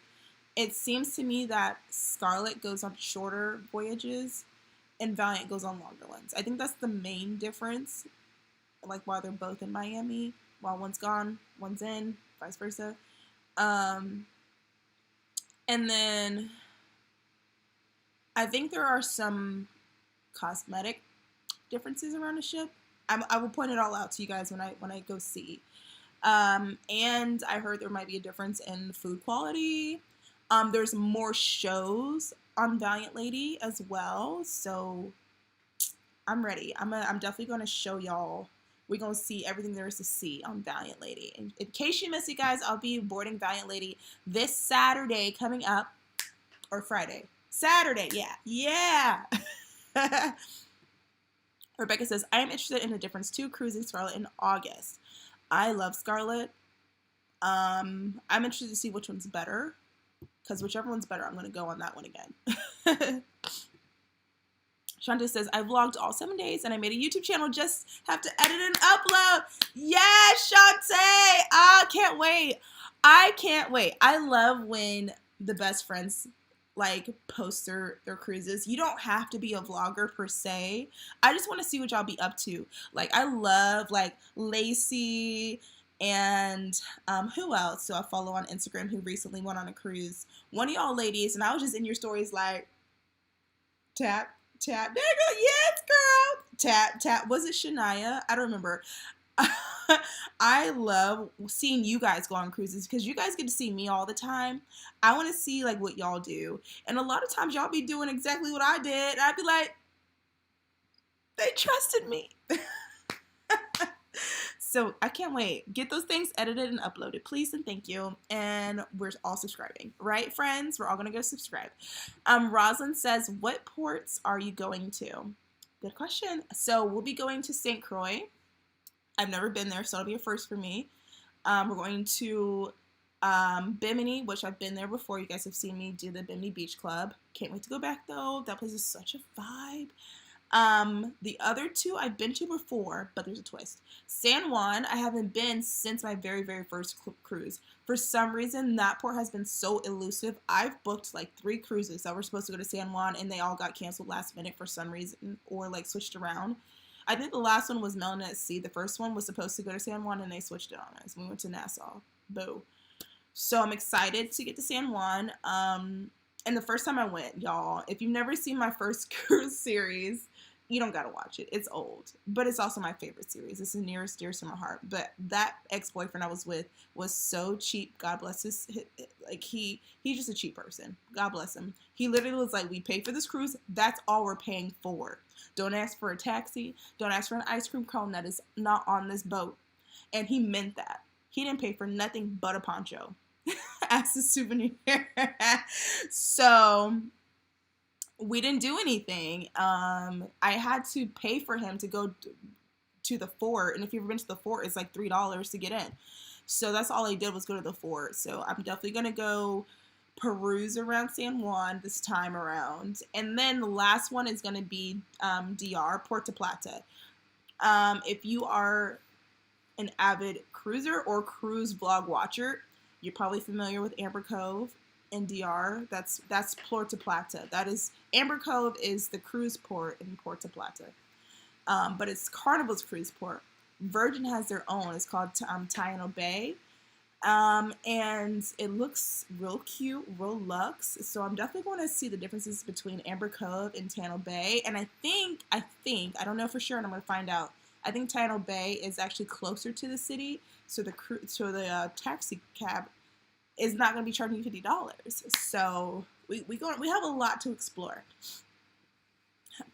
It seems to me that Scarlet goes on shorter voyages and Valiant goes on longer ones. I think that's the main difference, like why they're both in Miami, while one's gone, one's in, vice versa. And then I think there are some cosmetic differences around the ship. I will point it all out to you guys when I go see. And I heard there might be a difference in food quality. There's more shows on Valiant Lady as well, so I'm ready. I'm definitely going to show y'all We're going to see everything there is to see on Valiant Lady. In case you missed it, guys, I'll be boarding Valiant Lady this Saturday coming up, or Friday. Saturday, yeah. Rebecca says, I am interested in the difference too, cruising Scarlet in August. I love Scarlet. I'm interested to see which one's better, because whichever one's better, I'm going to go on that one again. Shante says, I vlogged all 7 days and I made a YouTube channel, just have to edit and upload. Yes, Shante! I can't wait. I love when the best friends like post their cruises. You don't have to be a vlogger per se. I just want to see what y'all be up to. Like, I love like Lacey and who else do I follow on Instagram who recently went on a cruise? One of y'all ladies, and I was just in your stories like, tap. There you go. Yes, girl. Tap. Was it Shania? I don't remember. I love seeing you guys go on cruises because you guys get to see me all the time. I want to see like what y'all do. And a lot of times y'all be doing exactly what I did. And I'd be like, they trusted me. So I can't wait. Get those things edited and uploaded, please and thank you. And we're all subscribing, right, friends? We're all gonna go subscribe. Rosalind says, what ports are you going to? Good question. So we'll be going to St. Croix. I've never been there, so it'll be a first for me. We're going to Bimini, which I've been there before. You guys have seen me do the Bimini Beach Club. Can't wait to go back though. That place is such a vibe. The other two I've been to before, but there's a twist. San Juan, I haven't been since my very, very first cruise. For some reason, that port has been so elusive. I've booked like 3 cruises that were supposed to go to San Juan, and they all got canceled last minute for some reason, or like switched around. I think the last one was Melanin at Sea. The first one was supposed to go to San Juan, and they switched it on us. We went to Nassau. Boo. So I'm excited to get to San Juan. And the first time I went, y'all, if you've never seen my first cruise series, you don't gotta watch it. It's old, but it's also my favorite series. It's the nearest dear to my heart. But that ex-boyfriend I was with was so cheap. God bless his, like he's just a cheap person. God bless him. He literally was like, we pay for this cruise. That's all we're paying for. Don't ask for a taxi. Don't ask for an ice cream cone that is not on this boat. And he meant that. He didn't pay for nothing but a poncho as a souvenir. So we didn't do anything. I had to pay for him to go to the fort, and if you've ever been to the fort, it's like $3 to get in. So that's all I did was go to the fort. So I'm definitely gonna go peruse around San Juan this time around, and then the last one is gonna be DR, Puerto Plata. If you are an avid cruiser or cruise vlog watcher, you're probably familiar with Amber Cove in DR. That's Puerto Plata. That is, Amber Cove is the cruise port in Puerto Plata. But it's Carnival's cruise port. Virgin has their own. It's called Taino Bay. And it looks real cute, real luxe. So I'm definitely going to see the differences between Amber Cove and Taino Bay. And I think, I don't know for sure, and I'm going to find out. I think Taino Bay is actually closer to the city. So the taxi cab is not going to be charging you $50. So we have a lot to explore.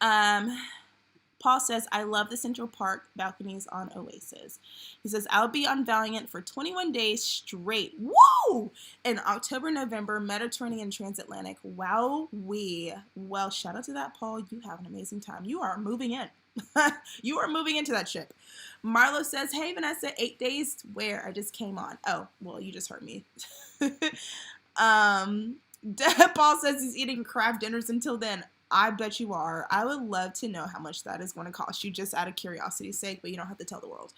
Paul says, I love the Central Park balconies on Oasis. He says, I'll be on Valiant for 21 days straight. Woo! In October, November, Mediterranean transatlantic. Wow, well, shout out to that, Paul. You have an amazing time. You are moving in. You are moving into that ship. Marlo says, hey, Vanessa, 8 days where? I just came on. Oh, well, you just heard me. Paul says he's eating crab dinners until then. I bet you are. I would love to know how much that is going to cost you, just out of curiosity's sake, but you don't have to tell the world.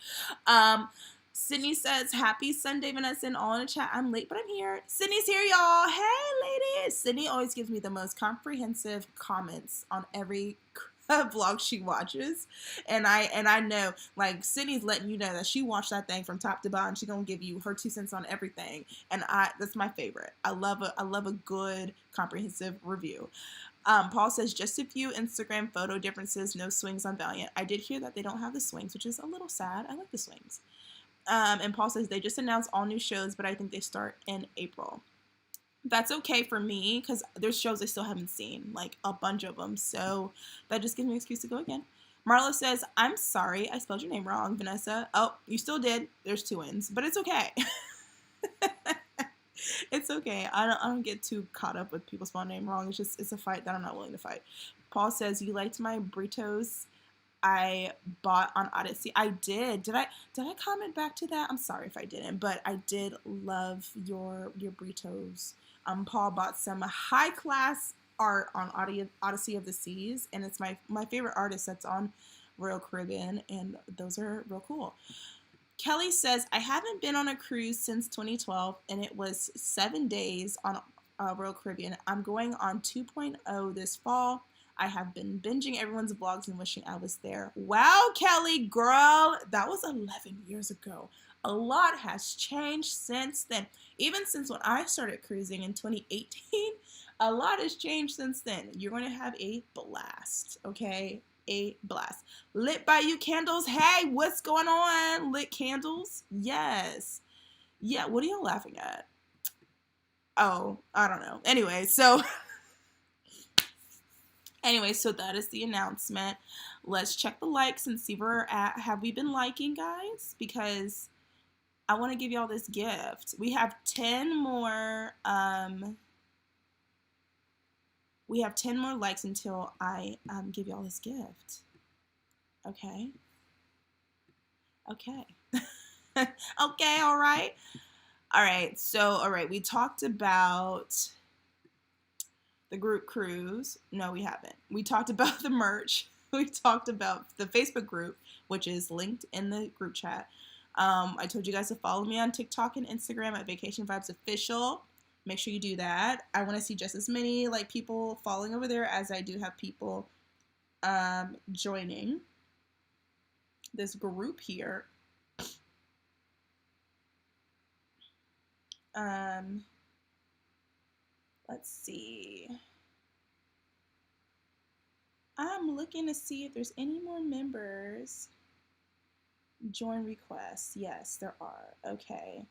Sydney says, happy Sunday, Vanessa, and all in the chat. I'm late, but I'm here. Sydney's here, y'all. Hey, ladies. Sydney always gives me the most comprehensive comments on every vlog she watches, and I know, like, Sydney's letting you know that she watched that thing from top to bottom. She's gonna give you her 2 cents on everything, and that's my favorite. I love a good comprehensive review. Paul says, just a few Instagram photo differences, no swings on Valiant. I did hear that they don't have the swings, which is a little sad. I like the swings. And Paul says, they just announced all new shows, but I think they start in April. That's okay for me, because there's shows I still haven't seen, like a bunch of them. So that just gives me an excuse to go again. Marla says, I'm sorry, I spelled your name wrong, Vanessa. Oh, you still did. There's 2 N's, but it's okay. It's okay. I don't get too caught up with people spelling name wrong. It's a fight that I'm not willing to fight. Paul says, you liked my burritos I bought on Odyssey. I did. Did I comment back to that? I'm sorry if I didn't, but I did love your burritos. Paul bought some high class art on Odyssey of the Seas, and it's my favorite artist that's on Royal Caribbean, and those are real cool. Kelly says, I haven't been on a cruise since 2012, and it was 7 days on Royal Caribbean. I'm going on 2.0 this fall. I have been binging everyone's vlogs and wishing I was there. Wow, Kelly, girl, that was 11 years ago. A lot has changed since then. Even since when I started cruising in 2018, a lot has changed since then. You're going to have a blast, okay? A blast. Lit by you candles. Hey, what's going on? Lit candles? Yes. Yeah, what are y'all laughing at? Oh, I don't know. Anyway, so that is the announcement. Let's check the likes and see where we're at. Have we been liking, guys? Because I want to give y'all this gift. We have 10 more likes until I give y'all this gift. Okay. Okay, all right. All right, so, we talked about the group cruise. No, we haven't. We talked about the merch. We talked about the Facebook group, which is linked in the group chat. I told you guys to follow me on TikTok and Instagram at Vacation Vibes Official. Make sure you do that. I want to see just as many people following over there as I do have people joining this group here. Let's see. I'm looking to see if there's any more members. Join requests. Yes, there are. Okay.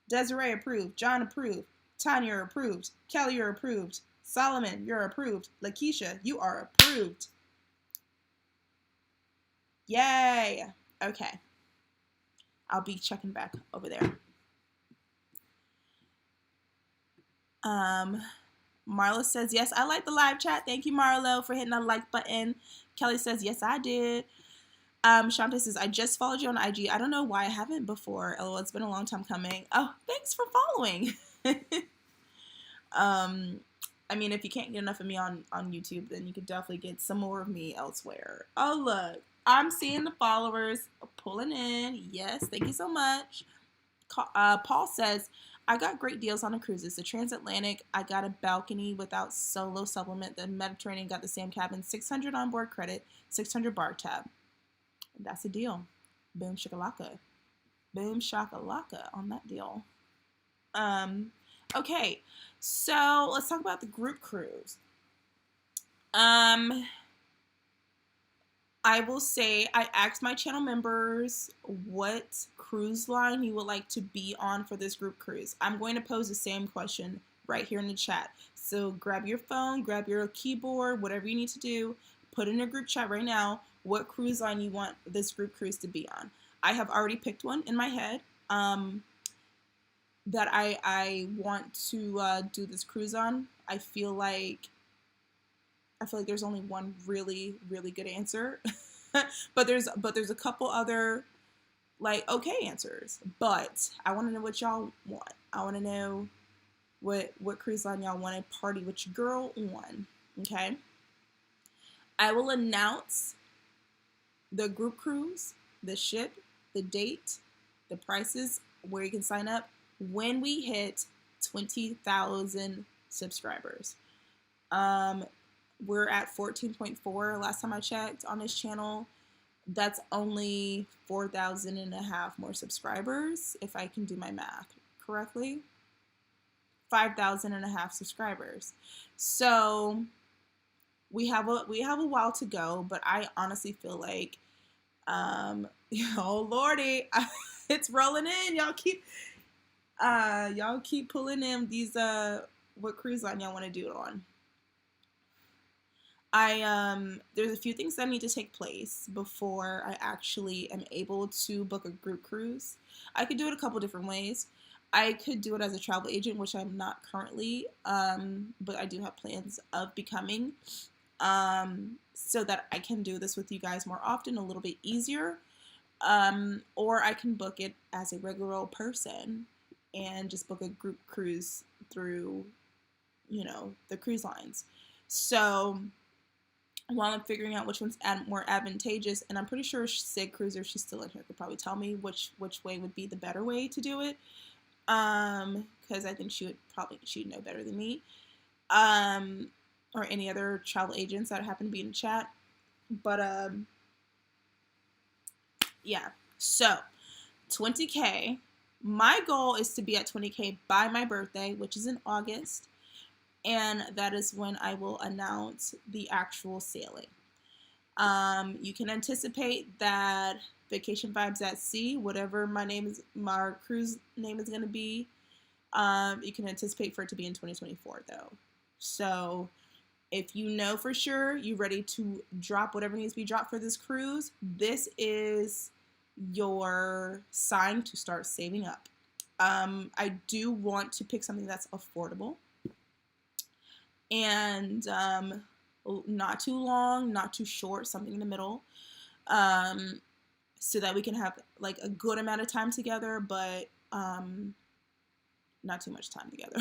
Desiree approved. John approved. Tanya approved. Kelly, you're approved. Solomon, you're approved. Lakeisha, you are approved. Yay. Okay. I'll be checking back over there. Marlo says, yes, I like the live chat. Thank you, Marlo, for hitting that like button. Kelly says, yes, I did. Shanta says, I just followed you on IG. I don't know why I haven't before. LOL, it's been a long time coming. Oh, thanks for following. I mean, if you can't get enough of me on YouTube, then you could definitely get some more of me elsewhere. Oh, look. I'm seeing the followers pulling in. Yes, thank you so much. Paul says, I got great deals on the cruises. The transatlantic, I got a balcony without solo supplement. The Mediterranean got the same cabin, 600 onboard credit, 600 bar tab. That's a deal. Boom shakalaka. Boom shakalaka on that deal. Okay, so let's talk about the group cruise. I will say I asked my channel members what cruise line you would like to be on for this group cruise. I'm going to pose the same question right here in the chat. So grab your phone, grab your keyboard, whatever you need to do, put in a group chat right now what cruise line you want this group cruise to be on. I have already picked one in my head that I want to do this cruise on. I feel like there's only one really, really good answer, but there's a couple other okay answers. But I want to know what y'all want. I want to know what cruise line y'all want to party with your girl on. Okay. I will announce the group cruise, the ship, the date, the prices, where you can sign up when we hit 20,000 subscribers. We're at 14.4 last time I checked on this channel. That's only 4,000 and a half more subscribers, if I can do my math correctly. 5,000 and a half subscribers. So we have a while to go, but I honestly feel like, oh lordy, it's rolling in. Y'all keep pulling in these what cruise line y'all want to do it on. There's a few things that need to take place before I actually am able to book a group cruise. I could do it a couple different ways. I could do it as a travel agent, which I'm not currently, but I do have plans of becoming, so that I can do this with you guys more often, a little bit easier. Or I can book it as a regular old person and just book a group cruise through, the cruise lines. So while I'm figuring out which one's more advantageous, and I'm pretty sure Sig Cruiser, she's still in here, could probably tell me which way would be the better way to do it. Because I think she'd know better than me. Or any other travel agents that happen to be in the chat. But yeah. So 20K. My goal is to be at 20K by my birthday, which is in August. And that is when I will announce the actual sailing. You can anticipate that Vacation Vibes at Sea, whatever my cruise name is going to be, you can anticipate for it to be in 2024 though. So if you know for sure you're ready to drop whatever needs to be dropped for this cruise, this is your sign to start saving up. I do want to pick something that's affordable. And not too long, not too short, something in the middle, so that we can have like a good amount of time together, but not too much time together.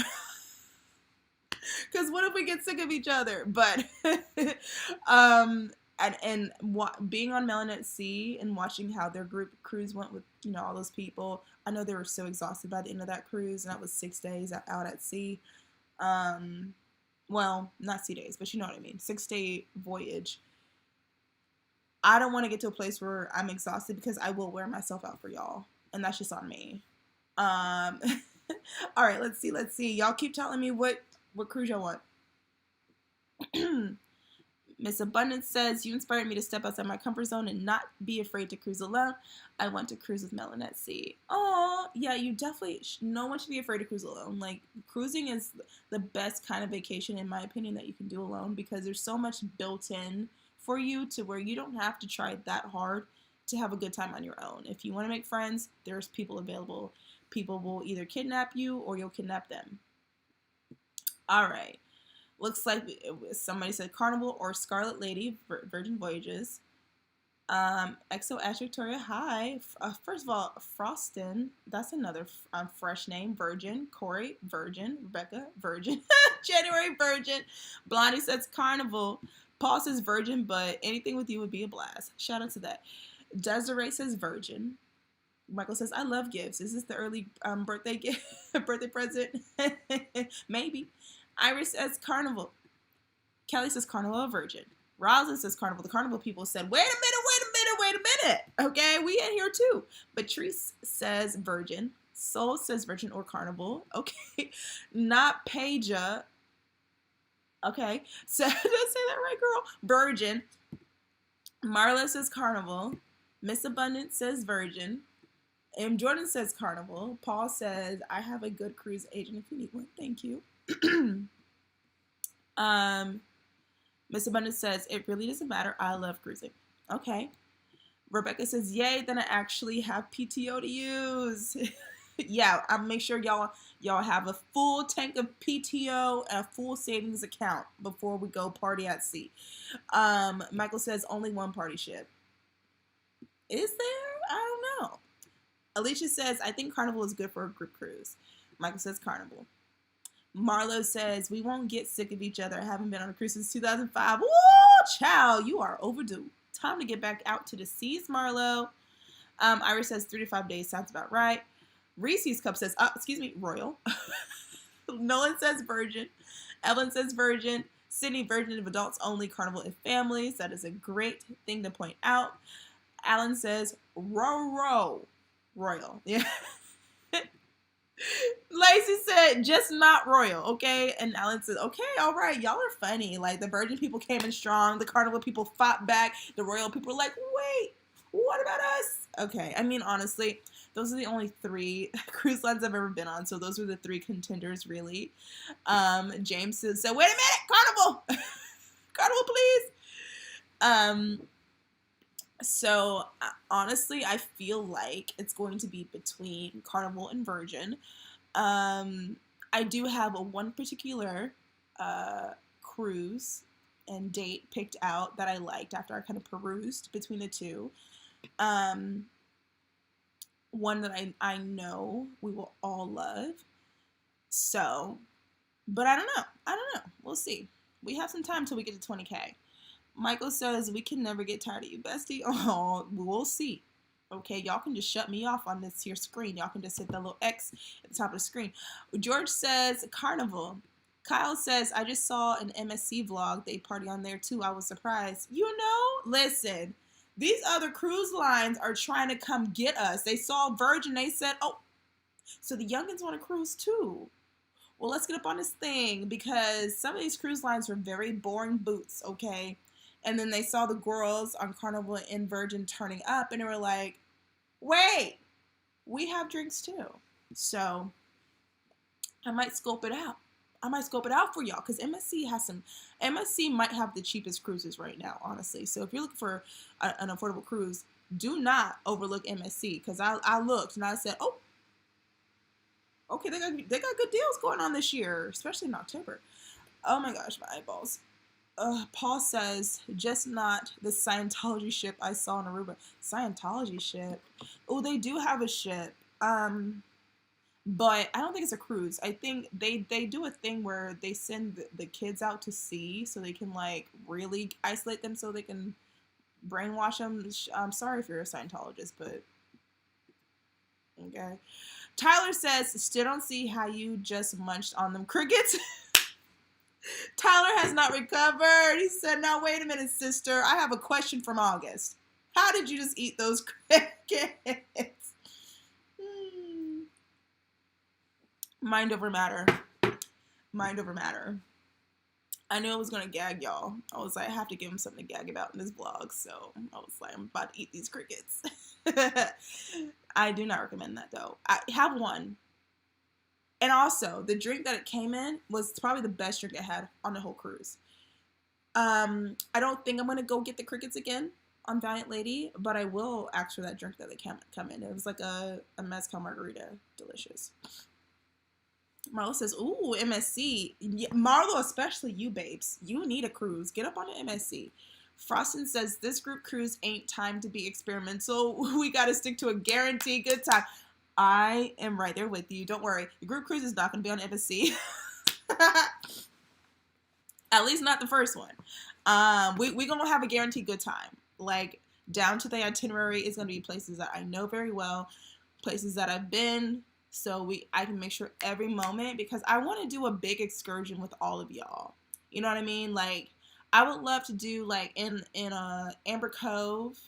Because what if we get sick of each other? But being on Melon at Sea and watching how their group cruise went with all those people, I know they were so exhausted by the end of that cruise, and that was 6 days out at sea. Well, not 6 days, but you know what I mean. 6-day voyage. I don't want to get to a place where I'm exhausted, because I will wear myself out for y'all. And that's just on me. All right, let's see. Y'all keep telling me what cruise y'all want. Miss Abundance says, you inspired me to step outside my comfort zone and not be afraid to cruise alone. I want to cruise with Melon at Sea. Oh, yeah, you definitely, no one should be afraid to cruise alone. Like, cruising is the best kind of vacation, in my opinion, that you can do alone, because there's so much built in for you to where you don't have to try that hard to have a good time on your own. If you want to make friends, there's people available. People will either kidnap you or you'll kidnap them. All right. Looks like somebody said Carnival or Scarlet Lady, Virgin Voyages. Exo Ash Victoria, hi. First of all, Frostin, that's another fresh name. Virgin. Corey, Virgin. Rebecca, Virgin. January, Virgin. Blondie says Carnival. Paul says Virgin, but anything with you would be a blast. Shout out to that. Desiree says Virgin. Michael says, I love gifts. Is this the early birthday gift, birthday present? Maybe. Iris says Carnival. Kelly says Carnival or Virgin. Roslyn says Carnival. The Carnival people said, wait a minute. Okay, we in here too. Patrice says Virgin. Soul says Virgin or Carnival. Okay. Not Paja. Okay. So, did I say that right, girl? Virgin. Marla says Carnival. Miss Abundance says Virgin. Jordan says Carnival. Paul says, I have a good cruise agent if you need one. Thank you. Miss Abundance says, it really doesn't matter. I love cruising. Okay. Rebecca says, yay, then I actually have PTO to use. Yeah, I'll make sure y'all have a full tank of PTO and a full savings account before we go party at sea. Michael says, only one party ship. Is there? I don't know. Alicia says, I think Carnival is good for a group cruise. Michael says Carnival. Marlo says, we won't get sick of each other. I haven't been on a cruise since 2005. Woo, child, you are overdue. Time to get back out to the seas, Marlo. Iris says 3 to 5 days. Sounds about right. Reese's Cup says, Royal. Nolan says Virgin. Evelyn says Virgin. Sydney, Virgin of adults only, Carnival and families. That is a great thing to point out. Alan says, Royal. Yeah. Lacey said, just not Royal, okay? And Alan said, okay, all right, y'all are funny. Like, the Virgin people came in strong. The Carnival people fought back. The Royal people were like, wait, what about us? Okay, I mean, honestly, those are the only 3 cruise lines I've ever been on. So those were the 3 contenders, really. James says, so wait a minute, Carnival. Carnival, please. So honestly, I feel like it's going to be between Carnival and Virgin. I do have one particular cruise and date picked out that I liked after I kind of perused between the two. Um, One that I know we will all love. So, but I don't know. I don't know. We'll see. We have some time till we get to 20K. Michael says, we can never get tired of you, bestie. Oh, we'll see. Okay, y'all can just shut me off on this here screen. Y'all can just hit the little X at the top of the screen. George says, Carnival. Kyle says, I just saw an MSC vlog. They party on there too. I was surprised. You know, listen, these other cruise lines are trying to come get us. They saw Virgin. They said, oh, so the youngins want to cruise too. Well, let's get up on this thing because some of these cruise lines were very boring boots, okay? And then they saw the girls on Carnival and Virgin turning up and they were like, wait, we have drinks too. So I might scope it out. I might scope it out for y'all because MSC might have the cheapest cruises right now, honestly. So if you're looking for an affordable cruise, do not overlook MSC because I looked and I said, oh, okay, they got good deals going on this year, especially in October. Oh my gosh, my eyeballs. Paul says, just not the Scientology ship I saw in Aruba. Scientology ship? Oh, they do have a ship. But I don't think it's a cruise. I think they do a thing where they send the kids out to sea so they can, like, really isolate them so they can brainwash them. I'm sorry if you're a Scientologist, but okay. Tyler says, still don't see how you just munched on them crickets. Tyler has not recovered. He said, now wait a minute, sister. I have a question from August. How did you just eat those crickets? Mind over matter. Mind over matter. I knew I was going to gag y'all. I was like, I have to give him something to gag about in this vlog. So I was like, I'm about to eat these crickets. I do not recommend that though. I have one. And also, the drink that it came in was probably the best drink I had on the whole cruise. I don't think I'm going to go get the crickets again on Valiant Lady, but I will ask for that drink that they come in. It was like a mezcal margarita. Delicious. Marlo says, ooh, MSC. Marlo, especially you, babes. You need a cruise. Get up on the MSC. Froston says, this group cruise ain't time to be experimental. We got to stick to a guaranteed good time. I am right there with you. Don't worry. The group cruise is not going to be on MSC. At least not the first one. We're going to have a guaranteed good time. Like, down to the itinerary is going to be places that I know very well, places that I've been, so I can make sure every moment, because I want to do a big excursion with all of y'all. You know what I mean? Like, I would love to do, like, in Amber Cove,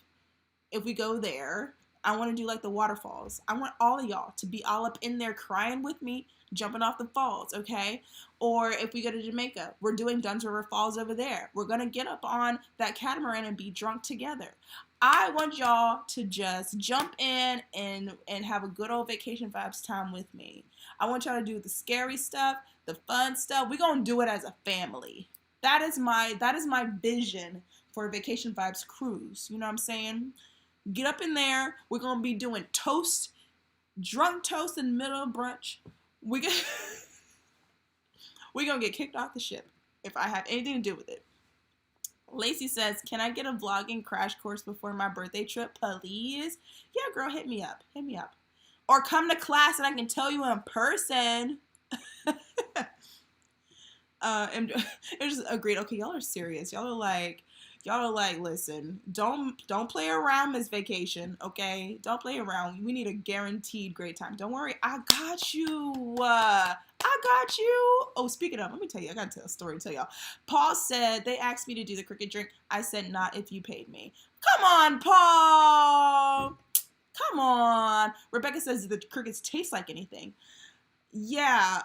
if we go there, I want to do, like, the waterfalls. I want all of y'all to be all up in there crying with me, jumping off the falls, okay? Or if we go to Jamaica, we're doing Dunn's River Falls over there. We're going to get up on that catamaran and be drunk together. I want y'all to just jump in and have a good old vacation vibes time with me. I want y'all to do the scary stuff, the fun stuff. We're going to do it as a family. That is my vision for a vacation vibes cruise. You know what I'm saying? Get up in there. We're going to be doing toast, drunk toast in the middle of brunch. We're going to get kicked off the ship if I have anything to do with it. Lacey says, can I get a vlogging crash course before my birthday trip, please? Yeah, girl, hit me up. Hit me up. Or come to class and I can tell you in person. And it just agreed. Okay, y'all are serious. Y'all are like, listen, don't play around this vacation, okay? Don't play around. We need a guaranteed great time. Don't worry, I got you. I got you. Oh, speaking of, let me tell you, I got to tell a story to tell y'all. Paul said they asked me to do the cricket drink. I said, not if you paid me. Come on, Paul. Come on. Rebecca says the crickets taste like anything. Yeah.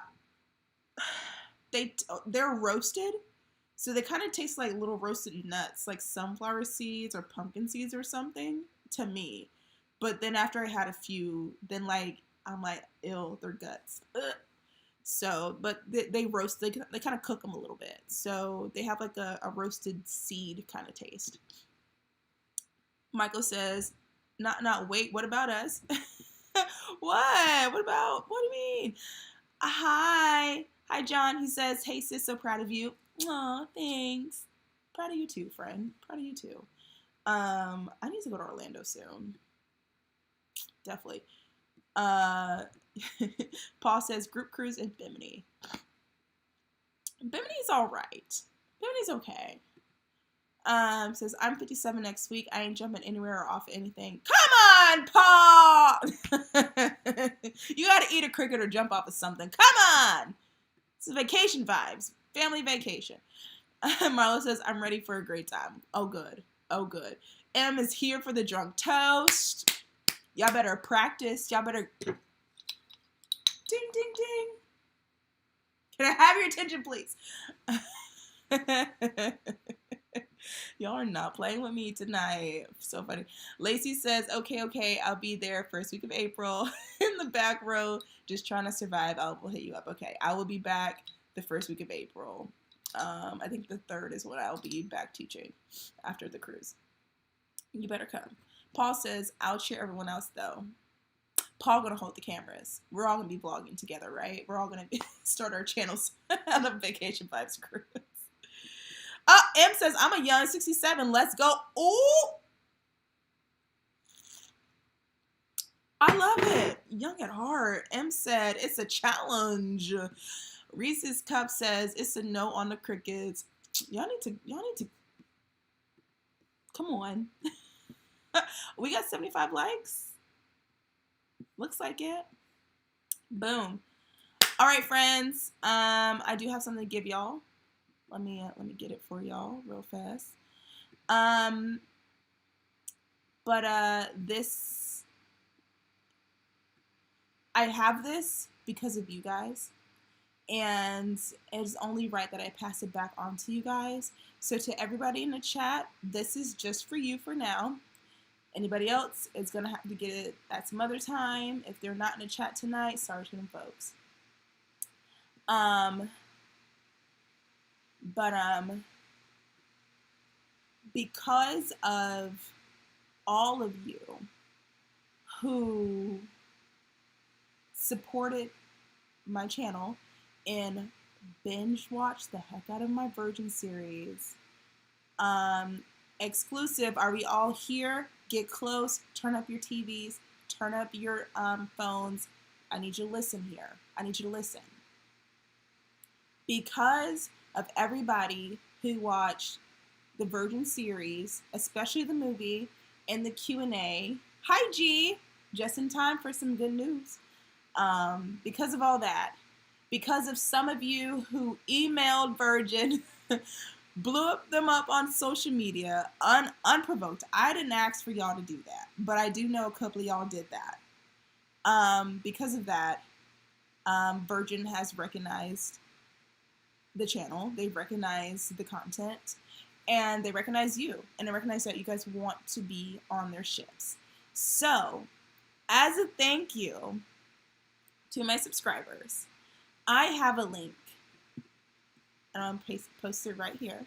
They're roasted. So they kind of taste like little roasted nuts, like sunflower seeds or pumpkin seeds or something to me. But then after I had a few, then I'm like, ew, they're guts. Ugh. So, but they roast, they kind of cook them a little bit. So they have like a roasted seed kind of taste. Michael says, wait, what about us? What? What do you mean? Hi, John. He says, hey sis, so proud of you. Aw, thanks. Proud of you too, friend. Proud of you too. I need to go to Orlando soon. Definitely. Paul says group cruise in Bimini. Bimini's all right. Bimini's okay. Says I'm 57 next week. I ain't jumping anywhere or off anything. Come on, Paul. You gotta eat a cricket or jump off of something. Come on. It's vacation vibes. Family vacation. Marlo says I'm ready for a great time. Oh good. Oh good. M is here for the drunk toast. Y'all better practice. Y'all better ding ding ding. Can I have your attention, please? Y'all are not playing with me tonight. So funny. Lacey says, okay, I'll be there first week of April in the back row, just trying to survive. We'll hit you up. Okay, I will be back the first week of April. I think the 3rd is when I'll be back teaching after the cruise. You better come. Paul says, I'll cheer everyone else though. Paul gonna hold the cameras. We're all gonna be vlogging together, right? We're all gonna start our channels on the Vacation Vibes cruise. M says, I'm a young 67. Let's go. Ooh. I love it. Young at heart. M said, it's a challenge. Reese's Cup says, it's a no on the crickets. Y'all need to. Come on. We got 75 likes. Looks like it. Boom. All right, friends. I do have something to give y'all. Let me get it for y'all real fast. This, I have this because of you guys, and it's only right that I pass it back on to you guys. So to everybody in the chat, this is just for you for now. Anybody else is gonna have to get it at some other time. If they're not in the chat tonight, sorry to them folks. Because of all of you who supported my channel and binge watched the heck out of my Virgin series, exclusive, are we all here? Get close, turn up your TVs, turn up your phones. I need you to listen here. I need you to listen. Because of everybody who watched the Virgin series, especially the movie and the Q&A. Hi, G! Just in time for some good news. Because of all that, because of some of you who emailed Virgin, blew them up on social media, unprovoked. I didn't ask for y'all to do that, but I do know a couple of y'all did that. Because of that, Virgin has recognized the channel, they recognize the content, and they recognize you, and they recognize that you guys want to be on their ships. So, as a thank you to my subscribers, I have a link, and I'm going to post it right here.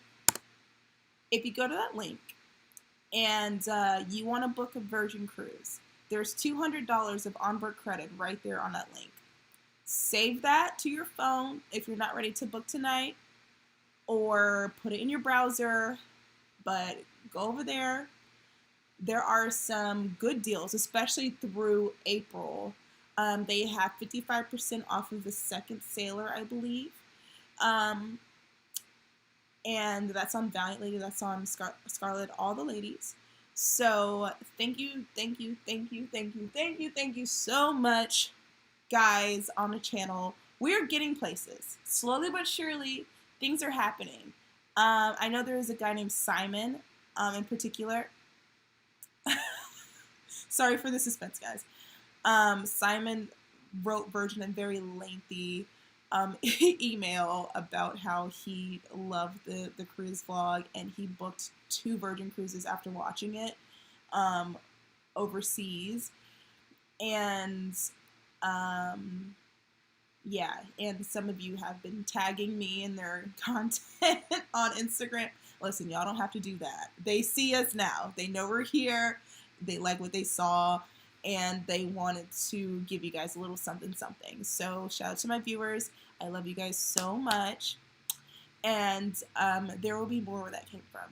If you go to that link, and you want to book a Virgin cruise, there's $200 of onboard credit right there on that link. Save that to your phone if you're not ready to book tonight, or put it in your browser, but go over there. There are some good deals, especially through April. They have 55% off of the second sailor, I believe. And that's on Valiant Lady, that's on Scarlet, all the ladies. So thank you so much, guys, on the channel. We're getting places. Slowly but surely, things are happening. I know there is a guy named Simon, in particular. Sorry for the suspense, guys. Simon wrote Virgin a very lengthy email about how he loved the cruise vlog, and he booked 2 Virgin cruises after watching it overseas. And yeah, and some of you have been tagging me in their content on Instagram. Listen, y'all don't have to do that. They see us now. They know we're here. They like what they saw, and they wanted to give you guys a little something something. So shout out to my viewers. I love you guys so much. And there will be more where that came from.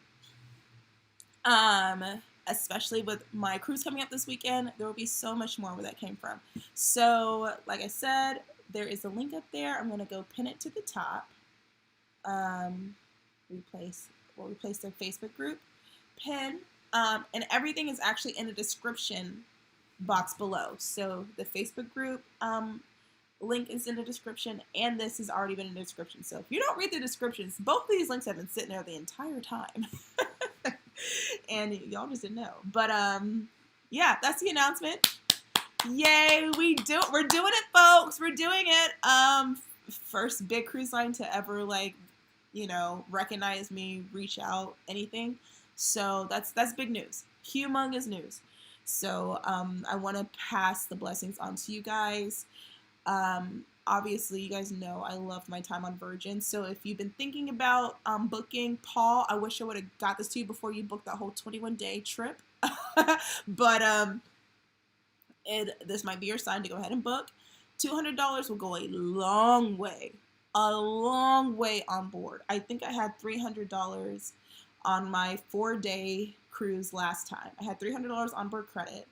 Especially with my cruise coming up this weekend, there will be so much more where that came from. So, like I said, there is a link up there. I'm going to go pin it to the top. Replace their Facebook group pin. And everything is actually in the description box below. So the Facebook group link is in the description, and this has already been in the description. So if you don't read the descriptions, both of these links have been sitting there the entire time. And y'all just didn't know. But yeah, that's the announcement. Yay, we're doing it, folks. We're doing it. First big cruise line to ever, like, you know, recognize me, reach out, anything. So that's big news. Humongous news. So I want to pass the blessings on to you guys. Obviously, you guys know I love my time on Virgin. So if you've been thinking about booking, Paul, I wish I would have got this to you before you booked that whole 21-day trip. But this might be your sign to go ahead and book. $200 will go a long way on board. I think I had $300 on my 4-day cruise last time. I had $300 on board credit,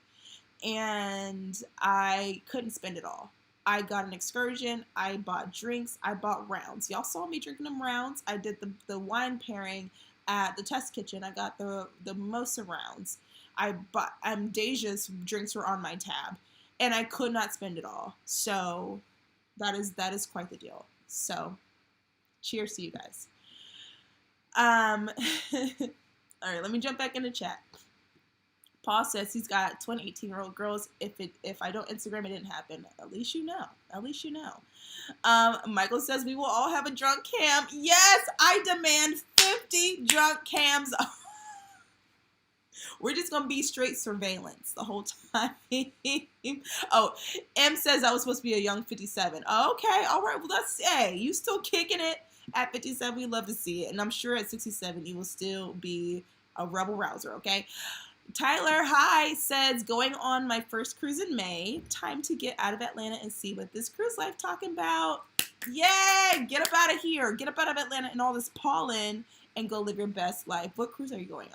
and I couldn't spend it all. I got an excursion, I bought drinks, I bought rounds. Y'all saw me drinking them rounds. I did the wine pairing at the test kitchen. I got the mimosa rounds. I bought Deja's drinks were on my tab, and I could not spend it all. So that is quite the deal. So cheers to you guys. All right, let me jump back into chat. Paul says he's got 20, 18-year-old girls. If I don't Instagram, it didn't happen. At least you know. At least you know. Michael says we will all have a drunk cam. Yes, I demand 50 drunk cams. We're just going to be straight surveillance the whole time. Oh, M says I was supposed to be a young 57. Okay, all right. Well, hey, you still kicking it at 57. We love to see it. And I'm sure at 67, you will still be a rebel rouser, okay? Tyler, hi, says, going on my first cruise in May. Time to get out of Atlanta and see what this cruise life talking about. Yay! Get up out of here. Get up out of Atlanta and all this pollen and go live your best life. What cruise are you going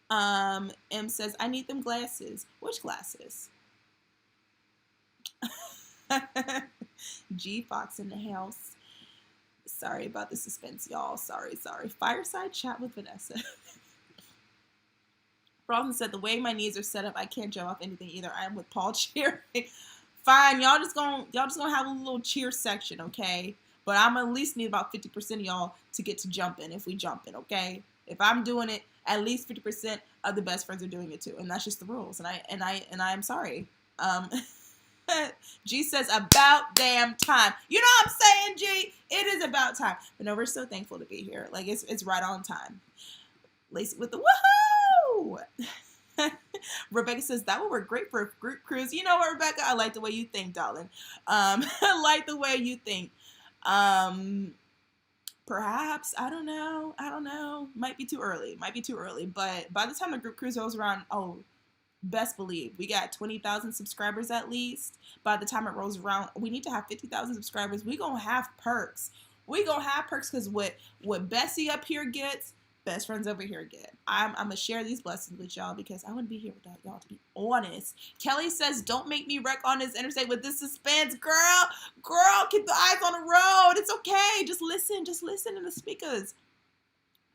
on? M says, I need them glasses. Which glasses? G Fox in the house. Sorry about the suspense, y'all. Sorry. Fireside chat with Vanessa. Bronson said, the way my knees are set up, I can't jump off anything either. I am with Paul cheering. Fine, y'all just gonna have a little cheer section, okay? But I'm at least need about 50% of y'all to get to jumping if we jumping, okay? If I'm doing it, at least 50% of the best friends are doing it too, and that's just the rules. And I am sorry. G says, about damn time. You know what I'm saying, G? It is about time. But no, we're so thankful to be here. Like, it's right on time. Lacey with the woohoo! Rebecca says, that would work great for a group cruise. You know what, Rebecca? I like the way you think, darling. I like the way you think. Perhaps, I don't know. Might be too early. But by the time the group cruise rolls around, best believe we got 20,000 subscribers at least. By the time it rolls around, we need to have 50,000 subscribers. We gonna have perks. Because what Bessie up here gets, best friends over here get. I'm gonna share these blessings with y'all because I wouldn't be here without y'all, to be honest. Kelly says, don't make me wreck on this interstate with this suspense. Girl, keep the eyes on the road. It's okay. Just listen in the speakers.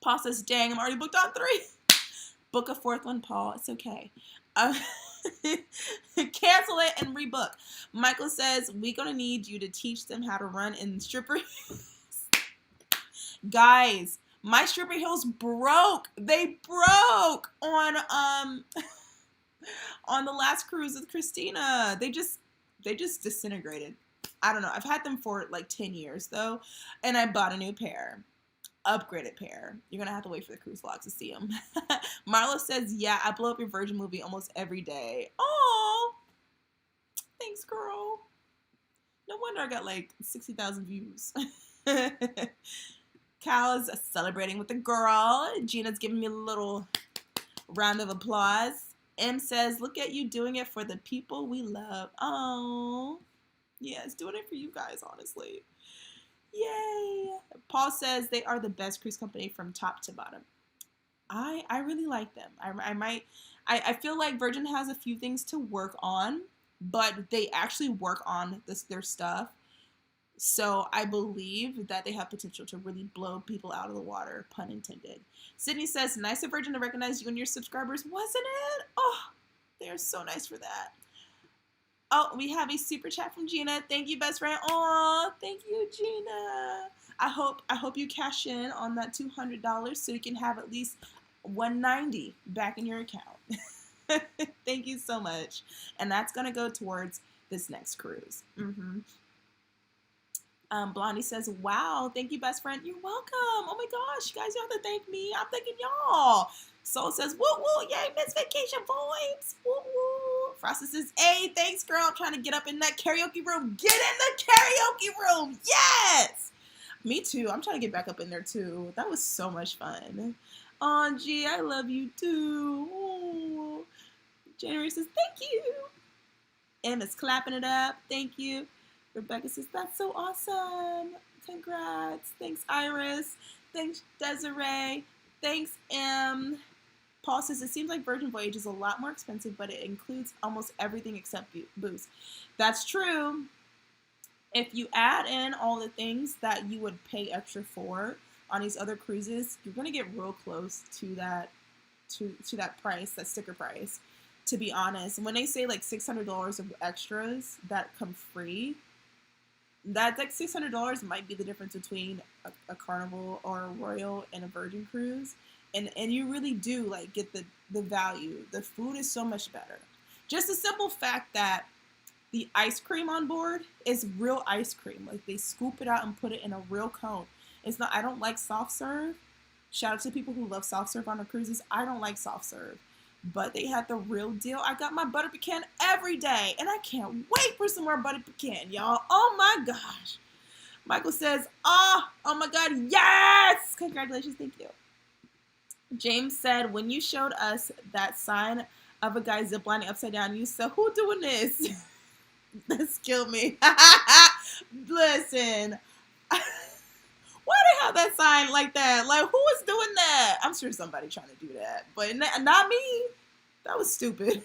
Paul says, dang, I'm already booked on 3. Book a 4th one, Paul. It's okay. Cancel it and rebook. Michael says, we're gonna need you to teach them how to run in stripper. Guys, my stripper heels broke. They broke on the last cruise with Christina. They just disintegrated. I don't know. I've had them for like 10 years though, and I bought a new pair. Upgraded pair. You're gonna have to wait for the cruise vlogs to see them. Marlo says, yeah, I blow up your Virgin movie almost every day. Oh, thanks, girl. No wonder I got like 60,000 views. Cal's celebrating with the girl. Gina's giving me a little round of applause. M says, look at you doing it for the people we love. Oh, yes, doing it for you guys, honestly. Yay. Paul says they are the best cruise company from top to bottom. I really like them. I feel like Virgin has a few things to work on, but they actually work on their stuff. So I believe that they have potential to really blow people out of the water, pun intended. Sydney says, nice of Virgin to recognize you and your subscribers, wasn't it? Oh, they're so nice for that. Oh, we have a super chat from Gina. Thank you, best friend. Oh, thank you, Gina. I hope you cash in on that $200 so you can have at least $190 back in your account. Thank you so much. And that's going to go towards this next cruise. Blondie says, wow, thank you, best friend. You're welcome. Oh my gosh, you guys don't have to thank me. I'm thanking y'all. Soul says, woo woo, yay, Miss Vacation vibes. Woo woo. Frosty says, hey, thanks, girl. I'm trying to get up in that karaoke room. Get in the karaoke room. Yes. Me too. I'm trying to get back up in there too. That was so much fun. Oh, gee, I love you too. Oh. January says, thank you. Emma's clapping it up. Thank you. Rebecca says, that's so awesome. Congrats. Thanks, Iris. Thanks, Desiree. Thanks, M. Paul says, it seems like Virgin Voyage is a lot more expensive, but it includes almost everything except booze. That's true. If you add in all the things that you would pay extra for on these other cruises, you're going to get real close to that price, that sticker price, to be honest. When they say like $600 of extras that come free, that's like $600 might be the difference between a Carnival or a Royal and a Virgin cruise. And you really do like get the value. The food is so much better. Just the simple fact that the ice cream on board is real ice cream. Like they scoop it out and put it in a real cone. It's not, I don't like soft serve. Shout out to people who love soft serve on the cruises. I don't like soft serve. But they had the real deal. I got my butter pecan every day. And I can't wait for some more butter pecan, y'all. Oh my gosh. Michael says, oh my God, yes! Congratulations, thank you. James said, when you showed us that sign of a guy ziplining upside down, you said, who doing this? This killed me. Listen. Why they have that sign like that? Like, who is doing that? I'm sure somebody trying to do that, but not me. That was stupid.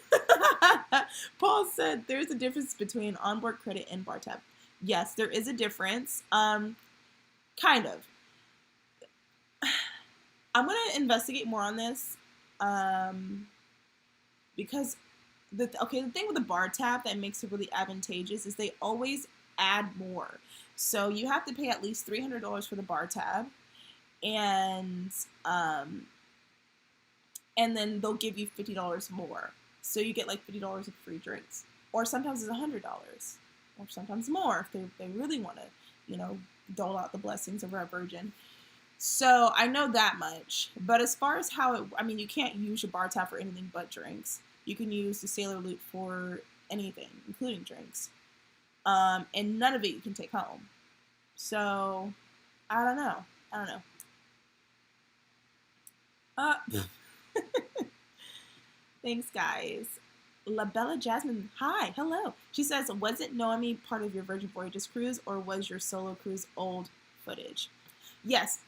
Paul said there's a difference between onboard credit and bar tab. Yes, there is a difference. Kind of. I'm going to investigate more on this because the thing with the bar tab that makes it really advantageous is they always add more. So you have to pay at least $300 for the bar tab, and then they'll give you $50 more. So you get like $50 of free drinks, or sometimes it's $100, or sometimes more if they really want to, dole out the blessings of our Virgin. So I know that much. But as far as you can't use your bar tab for anything but drinks. You can use the Sailor Loop for anything, including drinks. And none of it you can take home. So, I don't know. Thanks, guys. La Bella Jasmine, hi, hello. She says, was it Noemi part of your Virgin Voyages cruise, or was your solo cruise old footage? Yes,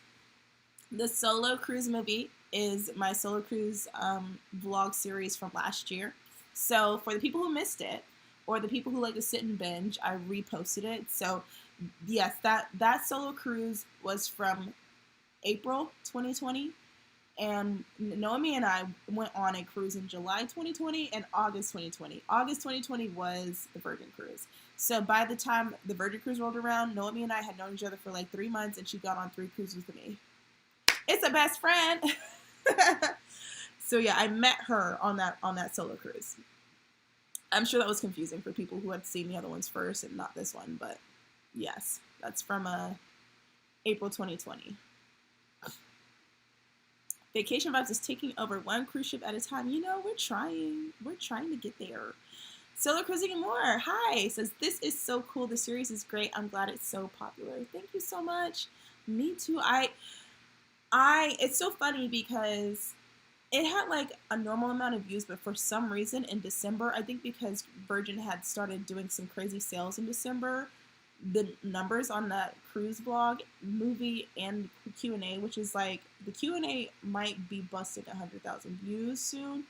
the solo cruise movie is my solo cruise vlog series from last year. So, for the people who missed it, or the people who like to sit and binge, I reposted it. So, yes, that solo cruise was from April 2020. And Noemi and I went on a cruise in July 2020 and August 2020. August 2020 was the Virgin cruise. So by the time the Virgin cruise rolled around, Noemi and I had known each other for like 3 months, and she got on 3 cruises with me. It's a best friend. So yeah, I met her on that solo cruise. I'm sure that was confusing for people who had seen the other ones first and not this one, but yes, that's from April 2020. Vacation Vibes is taking over one cruise ship at a time. We're trying to get there. Solo Cruising and More, hi, says, this is so cool. The series is great. I'm glad it's so popular. Thank you so much. Me too. It's so funny because it had like a normal amount of views, but for some reason in December, I think because Virgin had started doing some crazy sales in December, the numbers on that cruise vlog, movie, and Q&A, which is like, the Q&A might be busting 100,000 views soon.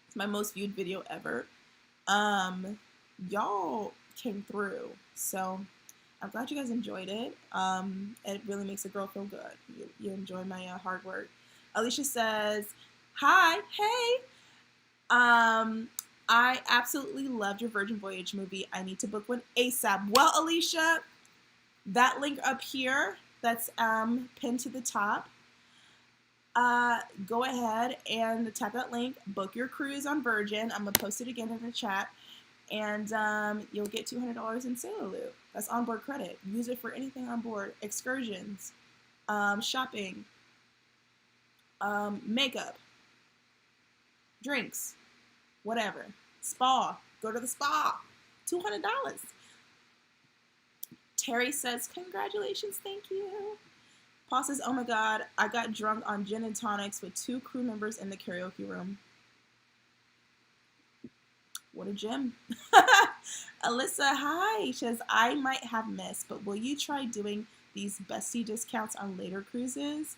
It's my most viewed video ever. Y'all came through, so I'm glad you guys enjoyed it. It really makes a girl feel good. You enjoy my hard work. Alicia says, hi, hey. I absolutely loved your Virgin Voyage movie. I need to book one ASAP. Well, Alicia, that link up here that's pinned to the top, go ahead and tap that link, book your cruise on Virgin. I'm going to post it again in the chat. And you'll get $200 in sailor loot. That's onboard credit. Use it for anything on board. Excursions, shopping, makeup, drinks, whatever. Spa. Go to the spa. $200. Terry says, congratulations, thank you. Paul says, oh my god, I got drunk on gin and tonics with 2 crew members in the karaoke room. What a gem. Alyssa, hi. She says, I might have missed, but will you try doing these bestie discounts on later cruises?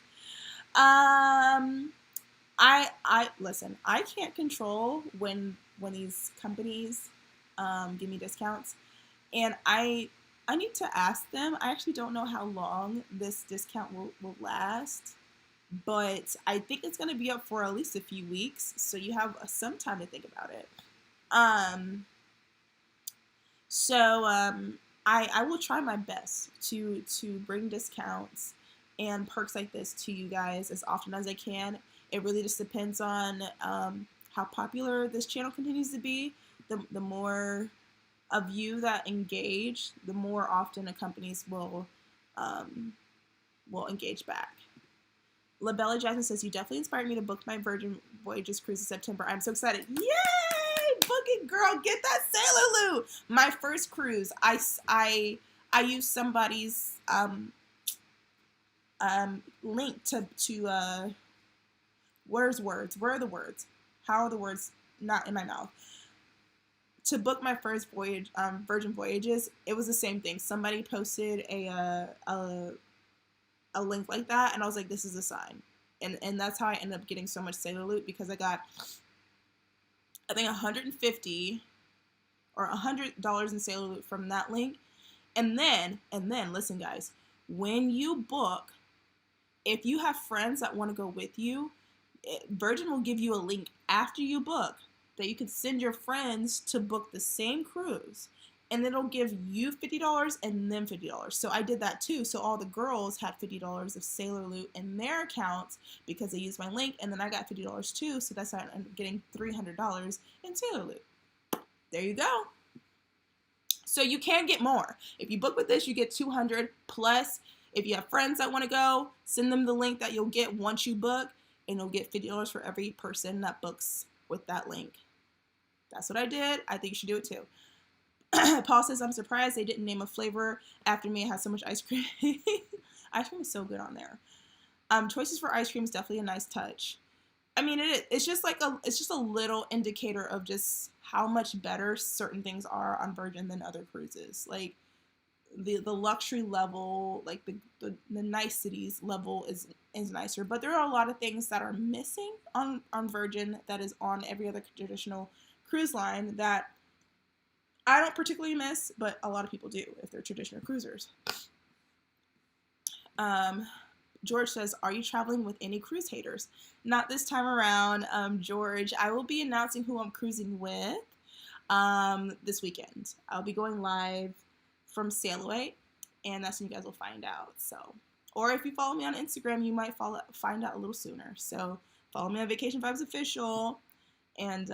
Listen, I can't control when these companies give me discounts, and I need to ask them. I actually don't know how long this discount will last, but I think it's going to be up for at least a few weeks, so you have some time to think about it. I will try my best to bring discounts and perks like this to you guys as often as I can. It really just depends on how popular this channel continues to be. The more of you that engage, the more often the companies will engage back. LaBella Jasmine says, you definitely inspired me to book my Virgin Voyages cruise in September. I'm so excited. Yay! Book it, girl. Get that sailor loot. My first cruise, I used somebody's link to where's words? Where are the words? How are the words not in my mouth? To book my first voyage, Virgin Voyages, it was the same thing. Somebody posted a link like that, and I was like, this is a sign. And that's how I ended up getting so much sailor loot, because I got, I think, $150 or $100 in sailor loot from that link. And then listen guys, when you book, if you have friends that want to go with you, Virgin will give you a link after you book that you can send your friends to book the same cruise, and it'll give you $50 and them $50. So I did that too. So all the girls had $50 of sailor loot in their accounts because they used my link, and then I got $50 too. So that's how I'm getting $300 in sailor loot. There you go. So you can get more. If you book with this, you get $200 plus. If you have friends that want to go, send them the link that you'll get once you book, and you'll get $50 for every person that books with that link. That's what I did. I think you should do it too. Paul says, I'm surprised they didn't name a flavor after me. It has so much ice cream. Ice cream is so good on there. Choices for ice cream is definitely a nice touch. I mean, it's just like it's just a little indicator of just how much better certain things are on Virgin than other cruises. Like the luxury level, like the niceties level is nicer, but there are a lot of things that are missing on Virgin that is on every other traditional cruise line that I don't particularly miss, but a lot of people do if they're traditional cruisers. George says, are you traveling with any cruise haters? Not this time around, George. I will be announcing who I'm cruising with this weekend. I'll be going live from Sail Away, and that's when you guys will find out. So, or if you follow me on Instagram, you might find out a little sooner. So follow me on Vacation Vibes Official, and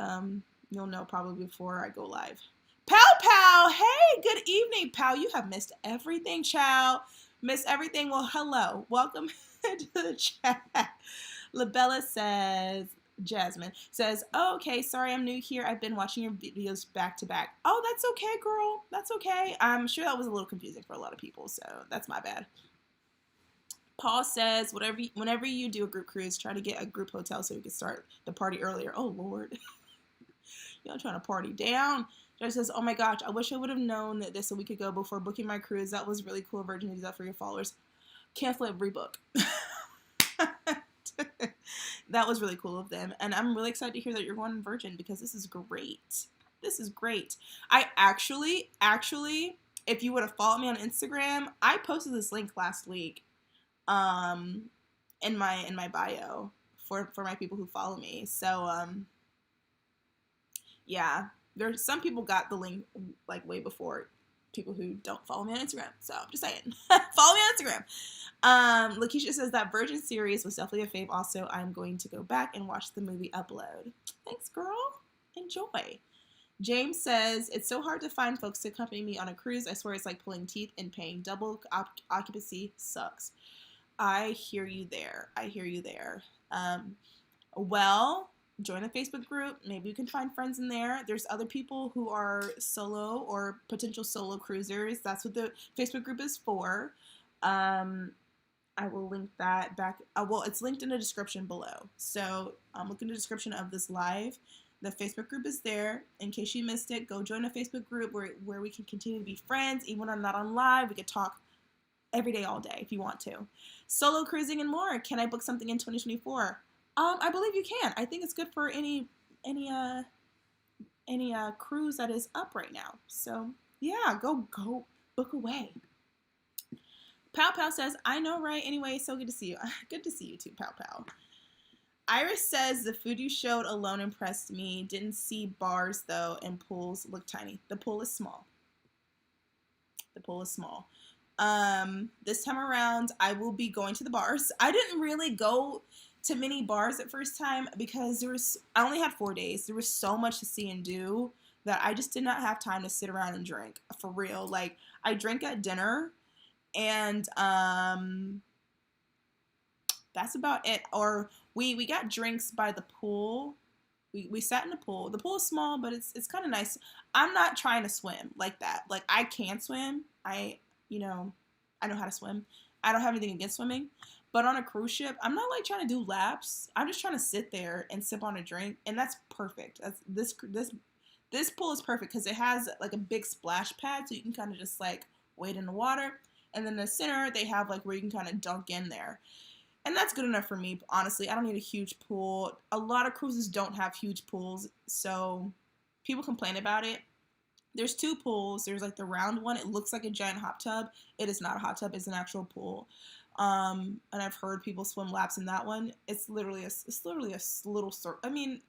you'll know probably before I go live. Pow Pow, hey, good evening, Pow. You have missed everything, child. Missed everything. Well, hello, welcome to the chat. LaBella says, Jasmine says, oh, okay, sorry I'm new here. I've been watching your videos back to back. Oh, that's okay, girl. That's okay. I'm sure that was a little confusing for a lot of people, so that's my bad. Paul says, whenever you do a group cruise, try to get a group hotel so we can start the party earlier. Oh, Lord. Y'all trying to party down. Joe says, oh my gosh, I wish I would have known this a week ago before booking my cruise. That was really cool. Virgin to do that for your followers. Cancel it, rebook. That was really cool of them. And I'm really excited to hear that you're going on Virgin because this is great. This is great. I actually, if you would have followed me on Instagram, I posted this link last week in my bio for my people who follow me. So yeah, there's some people got the link like way before people who don't follow me on Instagram. So I'm just saying, follow me on Instagram. Lakeisha says that Virgin series was definitely a fave. Also, I'm going to go back and watch the movie Upload. Thanks, girl. Enjoy. James says, it's so hard to find folks to accompany me on a cruise. I swear it's like pulling teeth and paying double occupancy sucks. I hear you there. Well, join a Facebook group. Maybe you can find friends in there. There's other people who are solo or potential solo cruisers. That's what the Facebook group is for. I will link that back. Well, it's linked in the description below. So look in the description of this live. The Facebook group is there. In case you missed it, go join a Facebook group where we can continue to be friends. Even when I'm not on live, we could talk every day, all day, if you want to. Solo cruising and more. Can I book something in 2024? I believe you can. I think it's good for any cruise that is up right now. So yeah, go book away. Pow Pow says, I know, right? Anyway, so good to see you. Good to see you too, Pow Pow. Iris says, the food you showed alone impressed me. Didn't see bars, though, and pools look tiny. The pool is small. This time around, I will be going to the bars. I didn't really go to many bars at first time because I only had 4 days. There was so much to see and do that I just did not have time to sit around and drink. For real. Like, I drank at dinner, and that's about it. Or we got drinks by the pool. We sat in the pool. The pool is small, but it's kind of nice. I'm not trying to swim like that. Like, I can swim. I know how to swim. I don't have anything against swimming. But on a cruise ship, I'm not like trying to do laps. I'm just trying to sit there and sip on a drink, and that's perfect. This pool is perfect because it has like a big splash pad, so you can kind of just like wade in the water. And then the center, they have like where you can kind of dunk in there. And that's good enough for me, honestly. I don't need a huge pool. A lot of cruises don't have huge pools, so people complain about it. There's 2 pools. There's like the round one. It looks like a giant hot tub. It is not a hot tub. It's an actual pool. And I've heard people swim laps in that one. It's literally a little circle. I mean,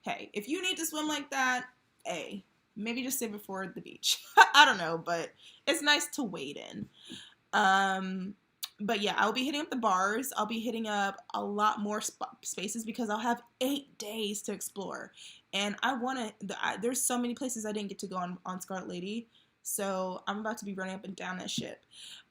hey, if you need to swim like that, maybe just save it for the beach. I don't know, but it's nice to wade in. But yeah, I'll be hitting up the bars. I'll be hitting up a lot more spaces because I'll have 8 days to explore. And there's so many places I didn't get to go on Scarlet Lady. So I'm about to be running up and down that ship.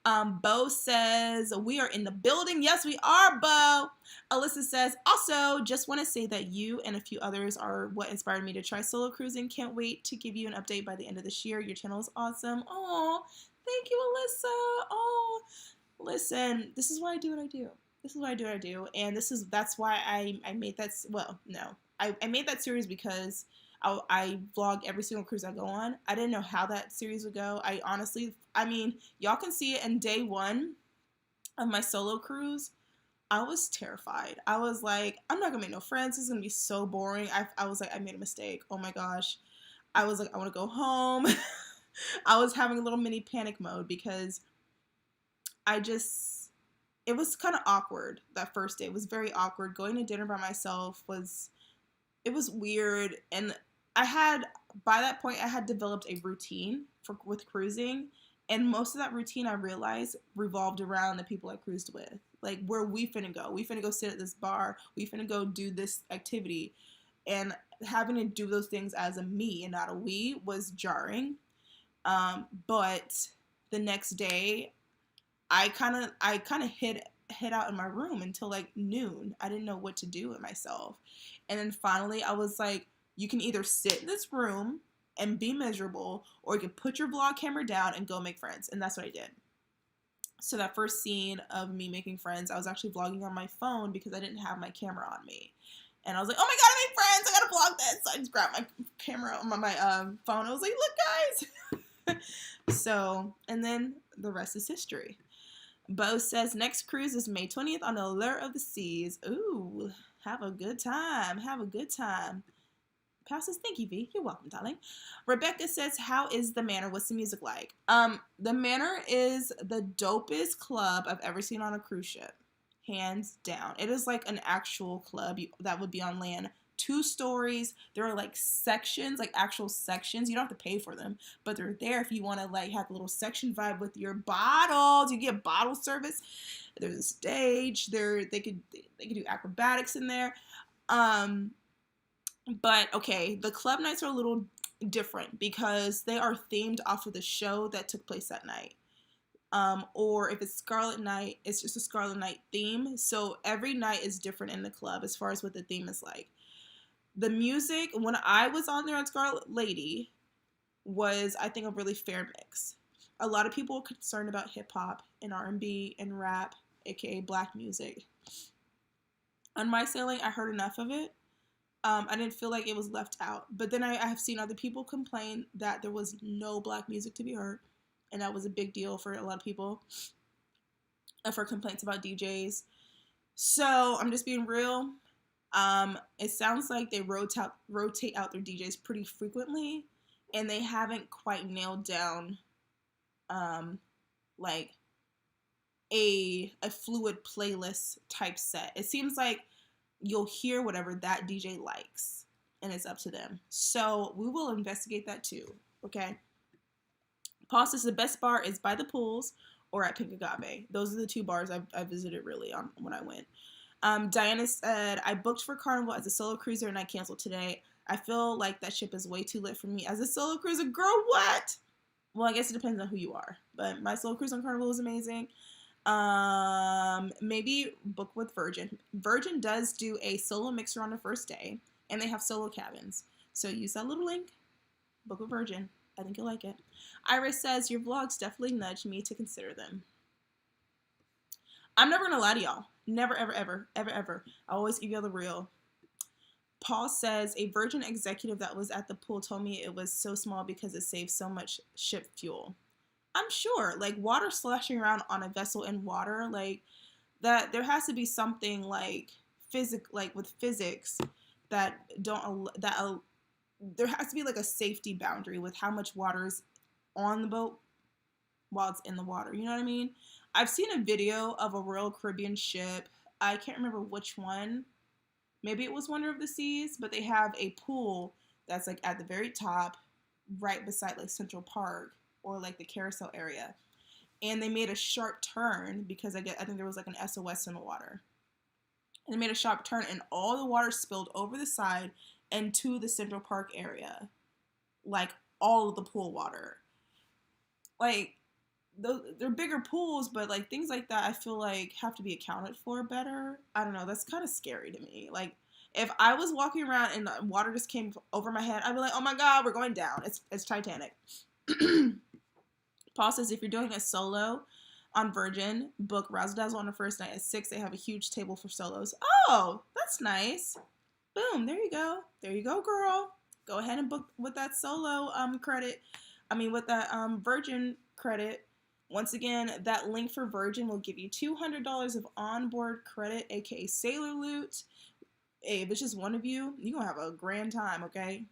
Bo says, we are in the building. Yes, we are, Bo. Alyssa says, also, just want to say that you and a few others are what inspired me to try solo cruising. Can't wait to give you an update by the end of this year. Your channel is awesome. Oh, thank you, Alyssa. Oh, listen, this is why I do what I do. And that's why I made that. Well, no, I made that series because I vlog every single cruise I go on. I didn't know how that series would go. I mean, y'all can see it in day 1 of my solo cruise. I was terrified. I was like, I'm not gonna make no friends. This is gonna be so boring. I was like, I made a mistake. Oh my gosh. I was like, I want to go home. I was having a little mini panic mode because it was kind of awkward. That first day was very awkward. Going to dinner by myself was weird. And by that point, I had developed a routine with cruising. And most of that routine, I realized, revolved around the people I cruised with. Like, where we finna go. We finna go sit at this bar. We finna go do this activity. And having to do those things as a me and not a we was jarring. But the next day, I kind of hit hid out in my room until like noon. I didn't know what to do with myself. And then finally I was like, you can either sit in this room and be miserable, or you can put your vlog camera down and go make friends. And that's what I did. So that first scene of me making friends, I was actually vlogging on my phone because I didn't have my camera on me. And I was like, oh my god, I made friends, I gotta vlog this. So I just grabbed my camera on my phone. I was like, look guys. So, and then the rest is history. Bo says, next cruise is May 20th on the Allure of the Seas. Ooh, have a good time. Have a good time. Pal says, thank you, V. You're welcome, darling. Rebecca says, how is the Manor? What's the music like? The Manor is the dopest club I've ever seen on a cruise ship. Hands down. It is like an actual club that would be on land. 2 stories. There are like sections, like actual sections. You don't have to pay for them, but they're there if you want to like have a little section vibe with your bottles. You get bottle service. There's a stage. They could do acrobatics in there. But okay, the club nights are a little different because they are themed off of the show that took place that night. Or if it's Scarlet Night, it's just a Scarlet Night theme. So every night is different in the club as far as what the theme is like. The music, when I was on there on Scarlet Lady, was, I think, a really fair mix. A lot of people were concerned about hip-hop and R&B and rap, aka black music. On my sailing, I heard enough of it. I didn't feel like it was left out. But then I have seen other people complain that there was no black music to be heard. And that was a big deal for a lot of people. For complaints about DJs. So, I'm just being real. It sounds like they rotate out their DJs pretty frequently, and they haven't quite nailed down, like a fluid playlist type set. It seems like you'll hear whatever that DJ likes, and it's up to them. So we will investigate that too. Okay. Paul says the best bar is by the pools or at Pink Agave. Those are the 2 bars I visited really on when I went. Diana said, I booked for Carnival as a solo cruiser and I canceled today. I feel like that ship is way too lit for me as a solo cruiser. Girl, what? Well, I guess it depends on who you are. But my solo cruise on Carnival was amazing. Maybe book with Virgin. Virgin does do a solo mixer on the first day. And they have solo cabins. So use that little link. Book with Virgin. I think you'll like it. Iris says, your vlogs definitely nudged me to consider them. I'm never going to lie to y'all. Never, ever, ever, ever, ever. I always give y'all the real. Paul says, a Virgin executive that was at the pool told me it was so small because it saves so much ship fuel. I'm sure. Like, water sloshing around on a vessel in water, like, that there has to be something, like, with physics that there has to be, like, a safety boundary with how much water is on the boat while it's in the water. You know what I mean? I've seen a video of a Royal Caribbean ship. I can't remember which one. Maybe it was Wonder of the Seas, but they have a pool that's like at the very top, right beside like Central Park or like the carousel area. And they made a sharp turn because I think there was like an SOS in the water. And they made a sharp turn and all the water spilled over the side and to the Central Park area. Like all of the pool water. Like, they're bigger pools, but like things like that I feel like have to be accounted for better. I don't know, that's kind of scary to me. Like, if I was walking around and the water just came over my head, I'd be like, oh my god, we're going down. It's Titanic. Paul says, if you're doing a solo on Virgin, book Razzle Dazzle on the first night at 6. They have a huge table for solos. Oh, that's nice. Boom, there you go. There you go, girl. Go ahead and book with that solo credit. I mean, with that Virgin credit. Once again, that link for Virgin will give you $200 of onboard credit, aka Sailor Loot. Hey, if it's just one of you, you're going to have a grand time, okay?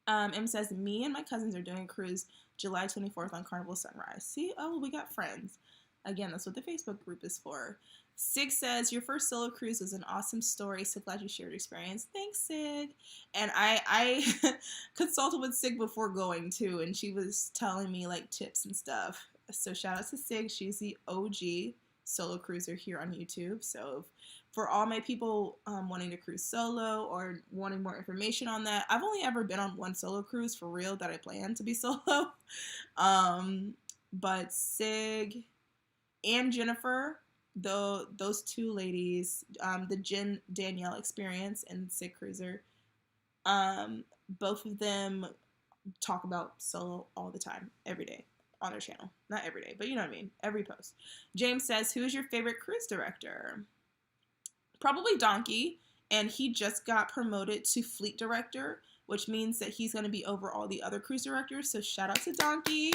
M says, me and my cousins are doing a cruise July 24th on Carnival Sunrise. See? Oh, we got friends. Again, that's what the Facebook group is for. Sig says, your first solo cruise was an awesome story. So glad you shared your experience. Thanks, Sig. And I consulted with Sig before going, too. And she was telling me, like, tips and stuff. So shout out to Sig. She's the OG solo cruiser here on YouTube. So for all my people wanting to cruise solo or wanting more information on that, I've only ever been on one solo cruise for real that I plan to be solo. But Sig and Jennifer those two ladies, the Jen Danielle experience and Sick Cruiser, both of them talk about Solo all the time, every day on their channel. Not every day, but you know what I mean. Every post. James says, who's your favorite cruise director? Probably Donkey, and he just got promoted to fleet director, which means that he's going to be over all the other cruise directors. So shout out to Donkey.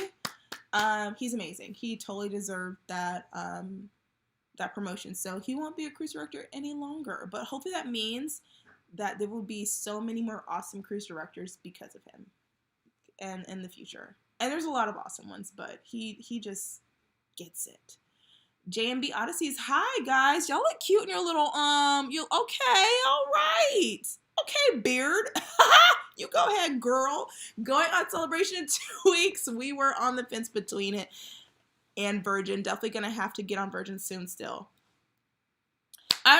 He's amazing. He totally deserved that that promotion. So he won't be a cruise director any longer. But hopefully that means that there will be so many more awesome cruise directors because of him, and in the future. And there's a lot of awesome ones, but he just gets it. JMB Odysseys, hi guys, y'all look cute in your little you okay, all right, okay, beard. You go ahead, girl. Going on Celebration in 2 weeks. We were on the fence between it and Virgin. Definitely gonna have to get on Virgin soon still. I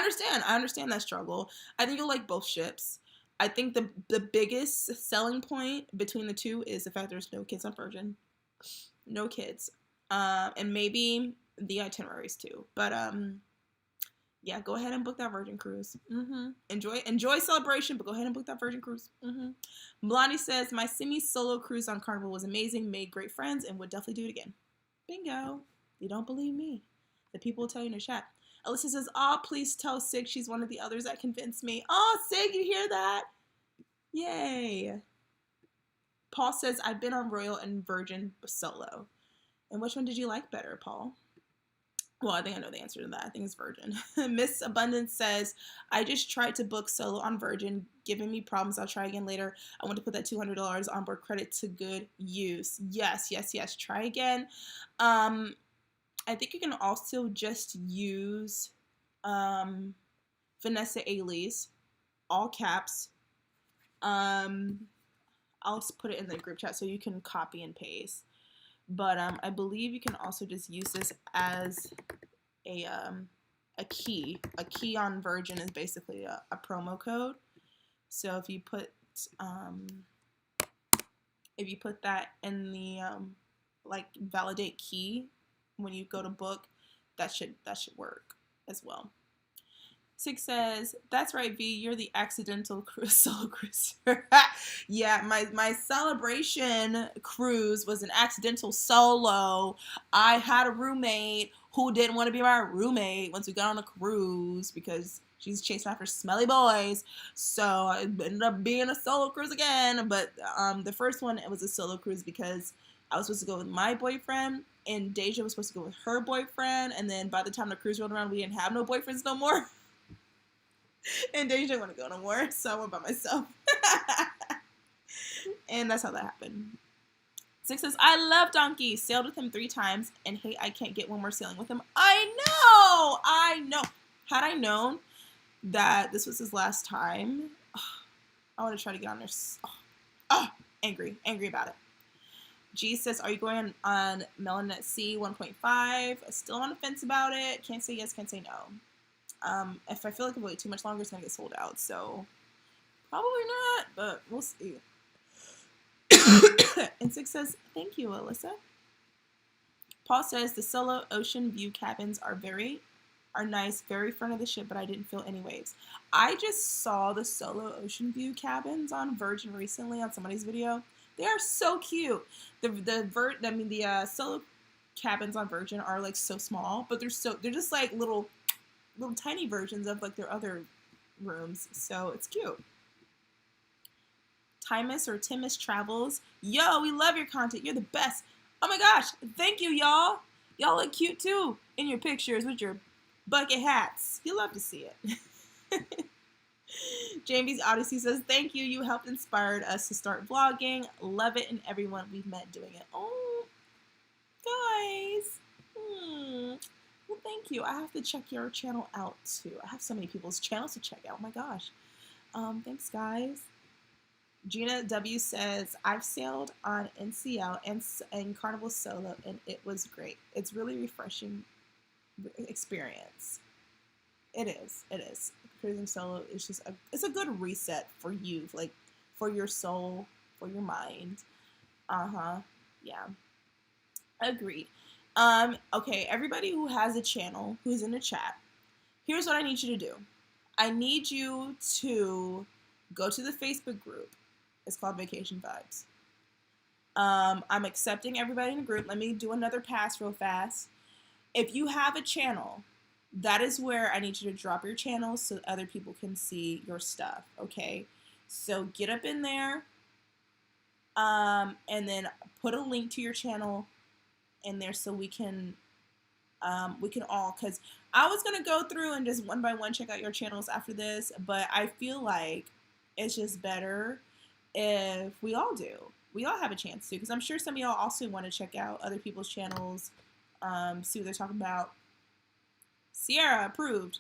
understand that struggle. I think you'll like both ships. I think the biggest selling point between the two is the fact there's no kids on Virgin. No kids. And maybe the itineraries too. But yeah, go ahead and book that Virgin cruise. Enjoy Celebration, but go ahead and book that Virgin cruise. Blondie says, my semi-solo cruise on Carnival was amazing, made great friends, and would definitely do it again. Bingo. You don't believe me. The people will tell you in the chat. Alyssa says, oh, please tell Sig she's one of the others that convinced me. Oh, Sig, you hear that? Yay. Paul says, I've been on Royal and Virgin solo. And which one did you like better, Paul? Well, I think I know the answer to that. I think it's Virgin. Miss Abundance says, I just tried to book solo on Virgin, giving me problems. I'll try again later. I want to put that $200 onboard credit to good use. Yes. Try again. I think you can also just use Vanessa Ailey's, all caps. I'll just put it in the group chat so you can copy and paste. But I believe you can also just use this as a key. A key on Virgin is basically a promo code. So if you put that in the like validate key when you go to book, that should work as well. Six says, that's right, V, you're the accidental solo cruiser. Yeah, my Celebration cruise was an accidental solo. I had a roommate who didn't want to be my roommate once we got on the cruise because she's chasing after smelly boys. So I ended up being a solo cruise again. But the first one, it was a solo cruise because I was supposed to go with my boyfriend and Deja was supposed to go with her boyfriend. And then by the time the cruise rolled around, we didn't have no boyfriends no more. And Deja didn't want to go no more, so I went by myself. And that's how that happened. Six says, I love Donkey. Sailed with him 3 times, and hey, I can't get one more sailing with him. I know. Had I known that this was his last time, I would have tried to get on there. Angry about it. G says, are you going on Melon at Sea 1.5? Still on the fence about it. Can't say yes, can't say no. If I feel like I wait too much longer, it's going to get sold out. So, probably not, but we'll see. And Six says, thank you, Alyssa. Paul says, the solo ocean view cabins are nice, very front of the ship, but I didn't feel any waves. I just saw the solo ocean view cabins on Virgin recently on somebody's video. They are so cute. The solo cabins on Virgin are like so small, but they're just like little tiny versions of like their other rooms, so it's cute. Timus Travels, yo, we love your content, you're the best. Oh my gosh, thank you, y'all look cute too in your pictures with your bucket hats. You love to see it. Jamie's Odyssey says, thank you, you helped inspired us to start vlogging, love it, and everyone we've met doing it. Oh guys, well, thank you. I have to check your channel out, too. I have so many people's channels to check out. Oh, my gosh. Thanks, guys. Gina W. says, I've sailed on NCL and Carnival Solo, and it was great. It's really refreshing experience. It is. Cruising solo is just it's a good reset for you, like, for your soul, for your mind. Yeah. Agreed. Okay, everybody who has a channel, who's in the chat, here's what I need you to do. I need you to go to the Facebook group. It's called Vacation Vibes. I'm accepting everybody in the group. Let me do another pass real fast. If you have a channel, that is where I need you to drop your channels so other people can see your stuff, okay? So get up in there, and then put a link to your channel in there so we can all, because I was gonna go through and just one by one check out your channels after this, but I feel like it's just better if we all have a chance to, because I'm sure some of y'all also want to check out other people's channels, see what they're talking about. Sierra approved.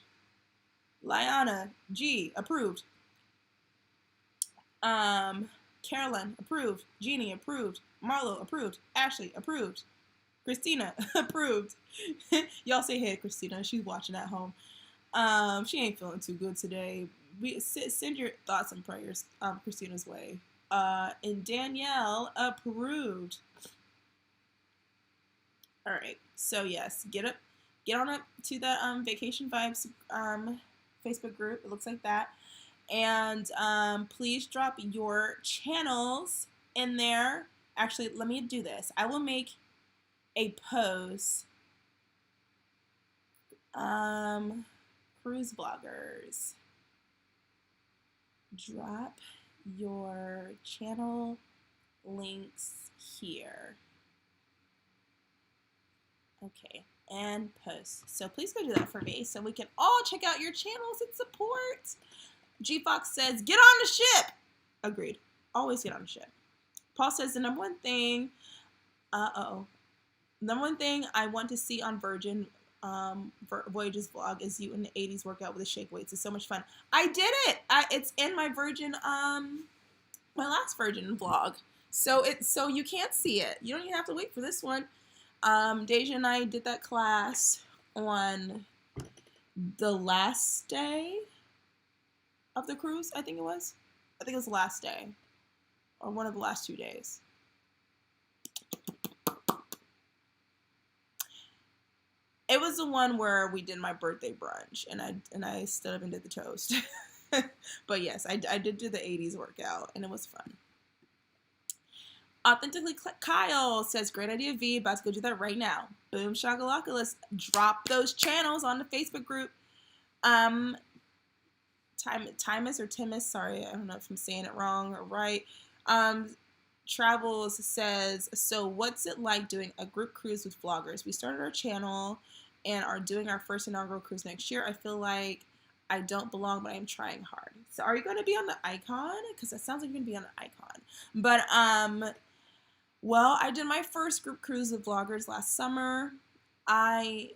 Liana G approved. Carolyn approved. Jeannie approved. Marlo approved. Ashley approved. Christina approved. Y'all say hey, Christina. She's watching at home. She ain't feeling too good today. Send your thoughts and prayers Christina's way. And Danielle approved. All right. So yes, get on up to the Vacation Vibes Facebook group. It looks like that. And please drop your channels in there. Actually, let me do this. I will make a post. Cruise bloggers, drop your channel links here. Okay, and post. So please go do that for me so we can all check out your channels and support. G Fox says, get on the ship. Agreed. Always get on the ship. Paul says the number one thing I want to see on Virgin Voyages vlog is you in the 80s workout with the shake weights. It's so much fun. I did it. It's in my Virgin my last Virgin vlog. So you can't see it. You don't even have to wait for this one. Deja and I did that class on the last day of the cruise, I think it was. I think it was the last day. Or one of the last 2 days. It was the one where we did my birthday brunch, and I stood up and did the toast. But yes, I did do the 80s workout, and it was fun. Authentically Kyle says, great idea, V. About to go do that right now. Boom shakalaka. Let's drop those channels on the Facebook group. Timus or Timus, sorry, I don't know if I'm saying it wrong or right. Travels says, so what's it like doing a group cruise with vloggers? We started our channel and are doing our first inaugural cruise next year. I feel like I don't belong, but I'm trying hard. So are you going to be on the icon? Because it sounds like you're going to be on the icon. But, well, I did my first group cruise with vloggers last summer. I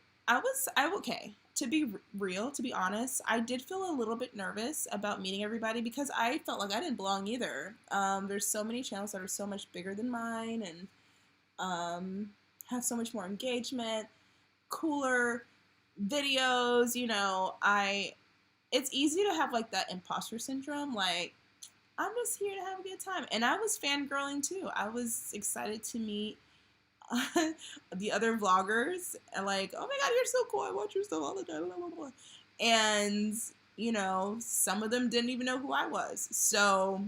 okay. To be real, to be honest, I did feel a little bit nervous about meeting everybody because I felt like I didn't belong either. There's so many channels that are so much bigger than mine and have so much more engagement, cooler videos, you know. It's easy to have like that imposter syndrome, like, I'm just here to have a good time. And I was fangirling too. I was excited to meet the other vloggers and like, oh my god, you're so cool, I watch your stuff all the time, blah, blah, blah. And you know, some of them didn't even know who I was, so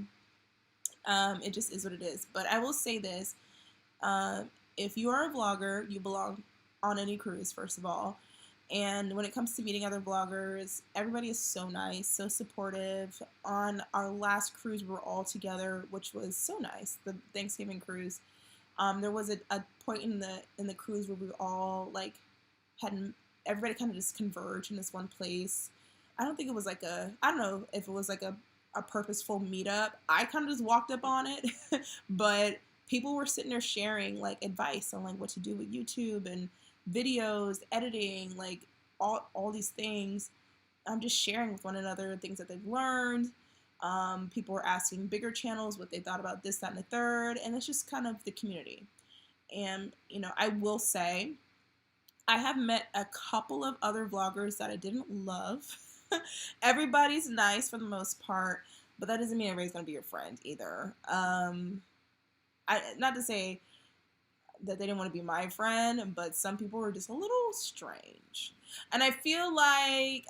it just is what it is. But I will say this, if you are a vlogger, you belong on any cruise, first of all. And when it comes to meeting other vloggers, everybody is so nice, so supportive. On our last cruise, we were all together, which was so nice, the Thanksgiving cruise. There was a point in the cruise where we all like everybody kind of just converged in this one place. I don't think it was like I don't know if it was like a purposeful meetup. I kind of just walked up on it, but people were sitting there sharing like advice on like what to do with YouTube and videos, editing, like all these things. I'm just sharing with one another things that they've learned. People were asking bigger channels what they thought about this, that, and the third, and it's just kind of the community. And, you know, I will say, I have met a couple of other vloggers that I didn't love. Everybody's nice for the most part, but that doesn't mean everybody's going to be your friend either. Not to say that they didn't want to be my friend, but some people were just a little strange. And I feel like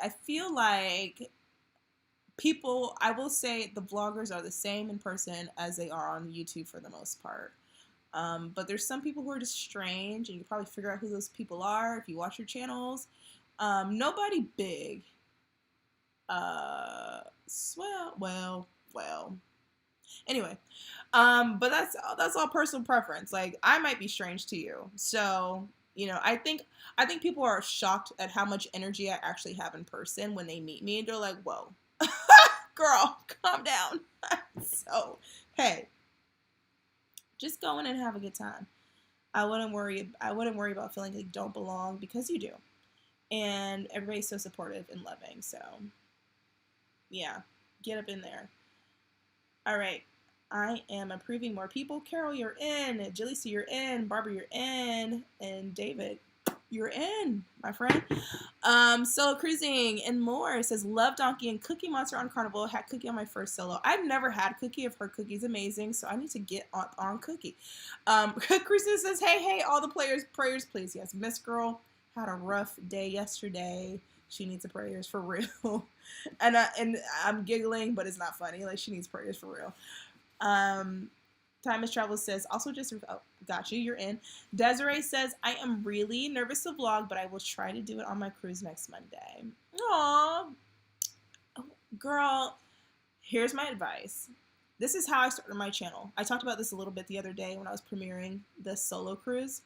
people, I will say the vloggers are the same in person as they are on YouTube for the most part. But there's some people who are just strange, and you can probably figure out who those people are if you watch your channels. Nobody big. Well. Anyway, but that's all personal preference. Like, I might be strange to you, so I think people are shocked at how much energy I actually have in person when they meet me, and they're like, "Whoa, girl, calm down." So, hey, just go in and have a good time. I wouldn't worry about feeling like you don't belong, because you do, and everybody's so supportive and loving. So, yeah, get up in there. All right. I am approving more people. Carol, you're in. Jaleesa, you're in. Barbara, you're in. And David, you're in, my friend. Solo cruising and more. It says, love Donkey and Cookie Monster on Carnival. Had Cookie on my first solo. I've never had Cookie. I've heard Cookie's amazing, so I need to get on Cookie. Cruising says, hey, all the prayers, please. Yes, Miss Girl had a rough day yesterday. She needs prayers for real. And I'm giggling, but it's not funny. Like, she needs prayers for real. Time as Travel says, also just, got you, you're in. Desiree says, I am really nervous to vlog, but I will try to do it on my cruise next Monday. Aww. Oh, girl, here's my advice. This is how I started my channel. I talked about this a little bit the other day when I was premiering the solo cruise.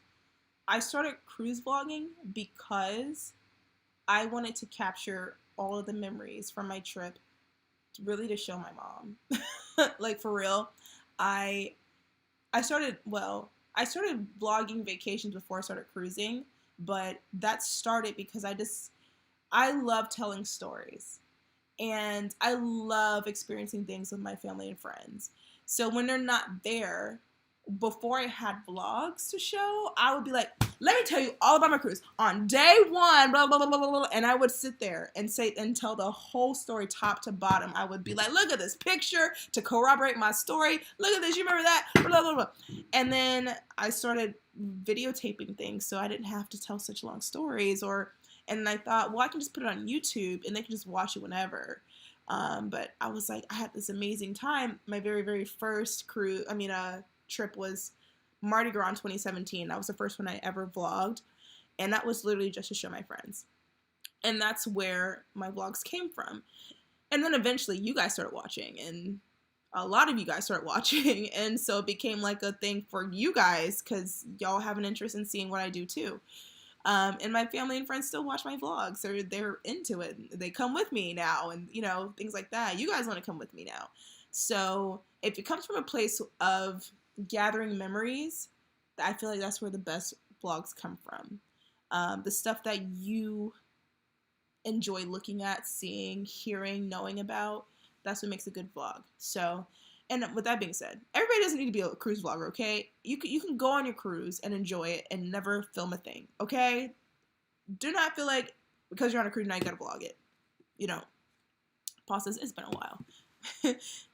I started cruise vlogging because I wanted to capture all of the memories from my trip, really to show my mom. Like, for real. I started vlogging vacations before I started cruising, but that started because I love telling stories, and I love experiencing things with my family and friends. So when they're not there, before I had vlogs to show, I would be like, let me tell you all about my cruise. On day one, blah, blah, blah, blah, blah, and I would sit there and tell the whole story top to bottom. I would be like, look at this picture to corroborate my story. Look at this, you remember that? Blah, blah, blah. And then I started videotaping things, so I didn't have to tell such long stories. And I thought, well, I can just put it on YouTube, and they can just watch it whenever. But I was like, I had this amazing time. My very, very first trip was Mardi Gras in 2017. That was the first one I ever vlogged, and that was literally just to show my friends. And that's where my vlogs came from. And then eventually you guys started watching, and a lot of you guys started watching, and so it became like a thing for you guys because y'all have an interest in seeing what I do too. And my family and friends still watch my vlogs. They're into it. They come with me now, and things like that. You guys want to come with me now. So if it comes from a place of gathering memories, I feel like that's where the best vlogs come from. The stuff that you enjoy looking at, seeing, hearing, knowing about, that's what makes a good vlog. So, and with that being said, everybody doesn't need to be a cruise vlogger, okay? You can go on your cruise and enjoy it and never film a thing, okay? Do not feel like because you're on a cruise now you gotta vlog it. Paul says, it's been a while.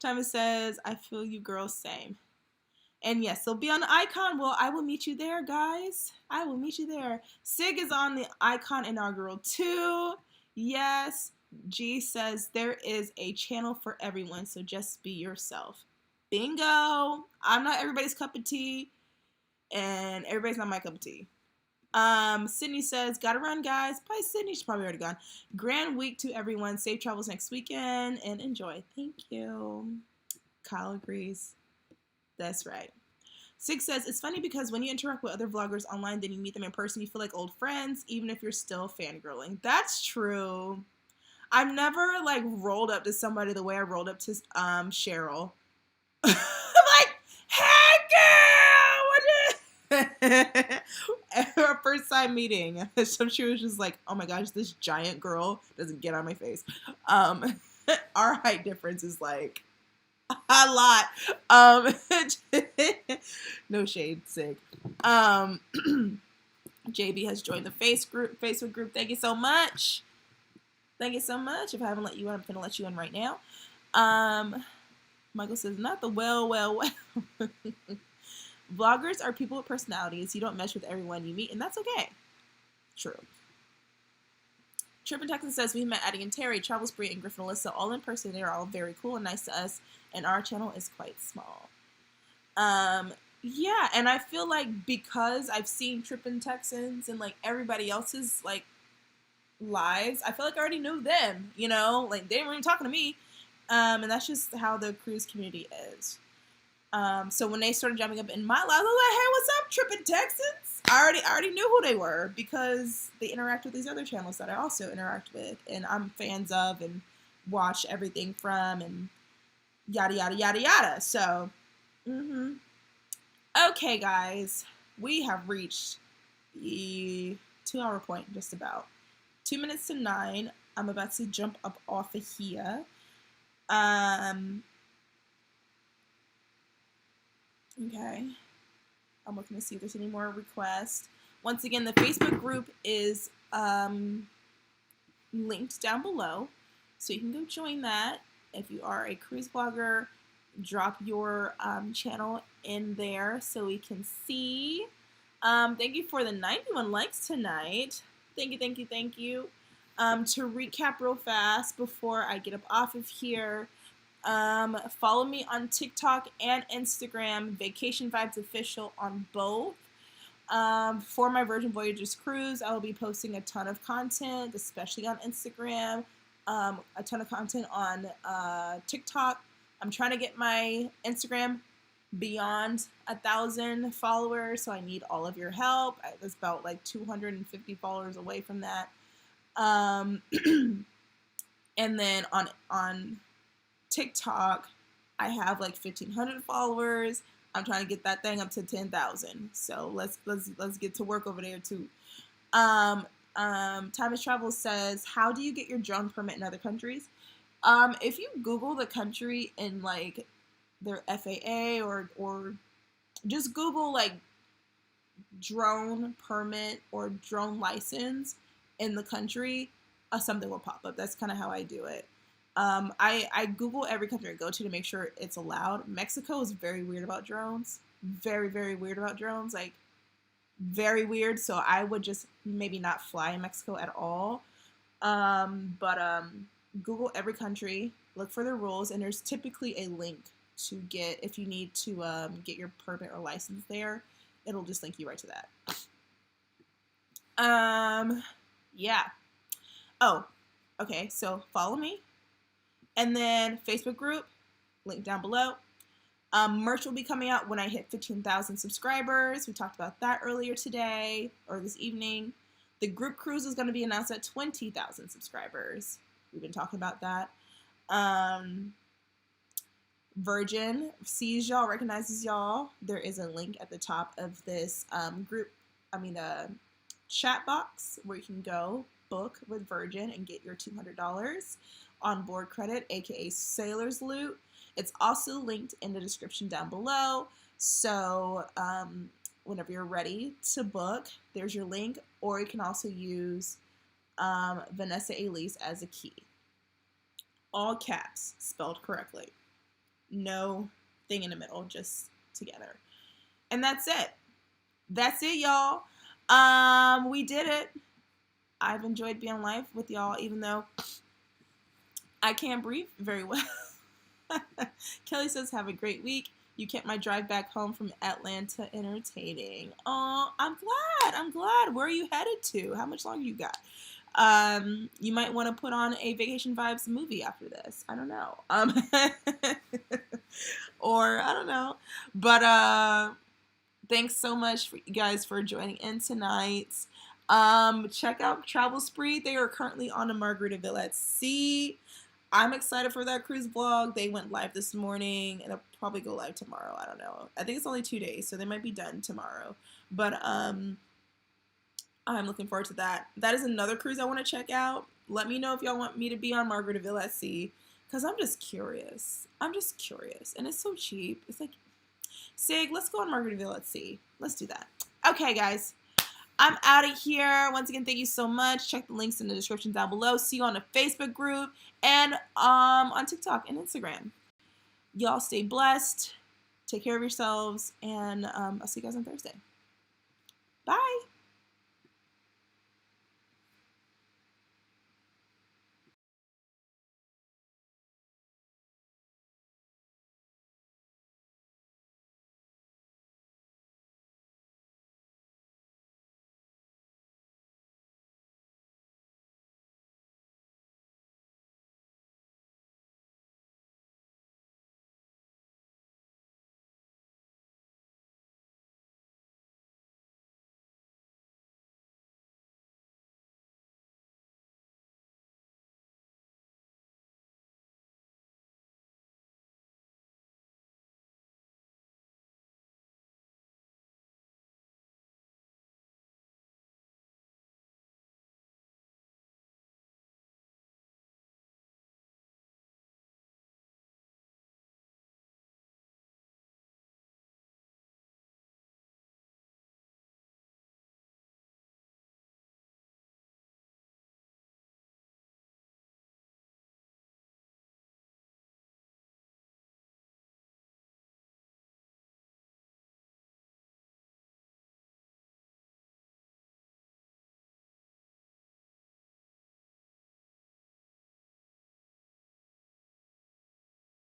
Thomas says, I feel you girls, same. And yes, they'll be on the icon. Well, I will meet you there, guys. I will meet you there. Sig is on the icon inaugural too. Yes. G says there is a channel for everyone, so just be yourself. Bingo. I'm not everybody's cup of tea, and everybody's not my cup of tea. Sydney says, gotta run, guys. Bye, Sydney. She's probably already gone. Grand week to everyone. Safe travels next weekend, and enjoy. Thank you. Kyle agrees. That's right. Six says, it's funny because when you interact with other vloggers online, then you meet them in person, you feel like old friends, even if you're still fangirling. That's true. I've never, rolled up to somebody the way I rolled up to Cheryl. I'm like, hey, girl! Our first time meeting, so she was just like, oh my gosh, this giant girl doesn't get on my face. Our height difference is, a lot. No shade, Sig. JB has joined the Facebook group. Thank you so much. Thank you so much. If I haven't let you in, I'm going to let you in right now. Michael says, not the well. Vloggers are people with personalities. You don't mesh with everyone you meet, and that's okay. True. Trip in Texas says, we met Addie and Terry, Travel Spree, and Griffin Alyssa all in person. They are all very cool and nice to us, and our channel is quite small. Yeah, and I feel like because I've seen Trippin' Texans and like everybody else's like lives, I feel like I already know them, you know, like they weren't even talking to me, and that's just how the cruise community is. So when they started jumping up in my life, I was like, hey, what's up, Trippin' Texans? I already knew who they were because they interact with these other channels that I also interact with and I'm fans of and watch everything from and yada yada yada yada. So okay, guys, we have reached the 2-hour point, just about 2 minutes to 9. I'm about to jump up off of here. Okay, I'm looking to see if there's any more requests. Once again, the Facebook group is linked down below, so you can go join that. If you are a cruise blogger, drop your channel in there so we can see. Thank you for the 91 likes tonight. Thank you, thank you, thank you. To recap real fast before I get up off of here, follow me on TikTok and Instagram, Vacation Vibes Official on both. For my Virgin Voyages cruise, I will be posting a ton of content, especially on Instagram, a ton of content on TikTok. I'm trying to get my Instagram beyond 1,000 followers, so I need all of your help. I was about like 250 followers away from that. And then on TikTok, I have like 1,500 followers. I'm trying to get that thing up to 10,000. So let's get to work over there too. Thomas Travel says, how do you get your drone permit in other countries? If you Google the country in like their FAA or just Google like drone permit or drone license in the country, something will pop up. That's kind of how I do it. I Google every country I go to make sure it's allowed. Mexico is very weird about drones. Very, very weird about drones. Like, very weird. So I would just maybe not fly in Mexico at all. Google every country, look for their rules, and there's typically a link to get, if you need to get your permit or license there, it'll just link you right to that. Yeah. Oh, okay, so follow me. And then Facebook group, link down below. Merch will be coming out when I hit 15,000 subscribers. We talked about that earlier today, or this evening. The group cruise is going to be announced at 20,000 subscribers. We've been talking about that. Virgin sees y'all, recognizes y'all. There is a link at the top of this chat box where you can go book with Virgin and get your $200 on board credit, aka Sailor's Loot. It's also linked in the description down below. So whenever you're ready to book, there's your link, or you can also use Vanessa Elise as a key. All caps, spelled correctly. No thing in the middle, just together. And that's it. That's it, y'all. We did it. I've enjoyed being live with y'all, even though I can't breathe very well. Kelly says, have a great week. You kept my drive back home from Atlanta entertaining. Oh, I'm glad. Where are you headed to? How much longer you got? You might want to put on a Vacation Vibes movie after this. I don't know. Or I don't know. But thanks so much for you guys for joining in tonight. Check out Travel Spree. They are currently on a Margaritaville at Sea. I'm excited for that cruise vlog. They went live this morning, and they'll probably go live tomorrow. I don't know. I think it's only 2 days, so they might be done tomorrow. But I'm looking forward to that. That is another cruise I want to check out. Let me know if y'all want me to be on Margaritaville at Sea, because I'm just curious. And it's so cheap. It's like, Sig, let's go on Margaritaville at Sea. Let's do that. Okay, guys. I'm out of here. Once again, thank you so much. Check the links in the description down below. See you on the Facebook group and on TikTok and Instagram. Y'all stay blessed. Take care of yourselves, and I'll see you guys on Thursday. Bye.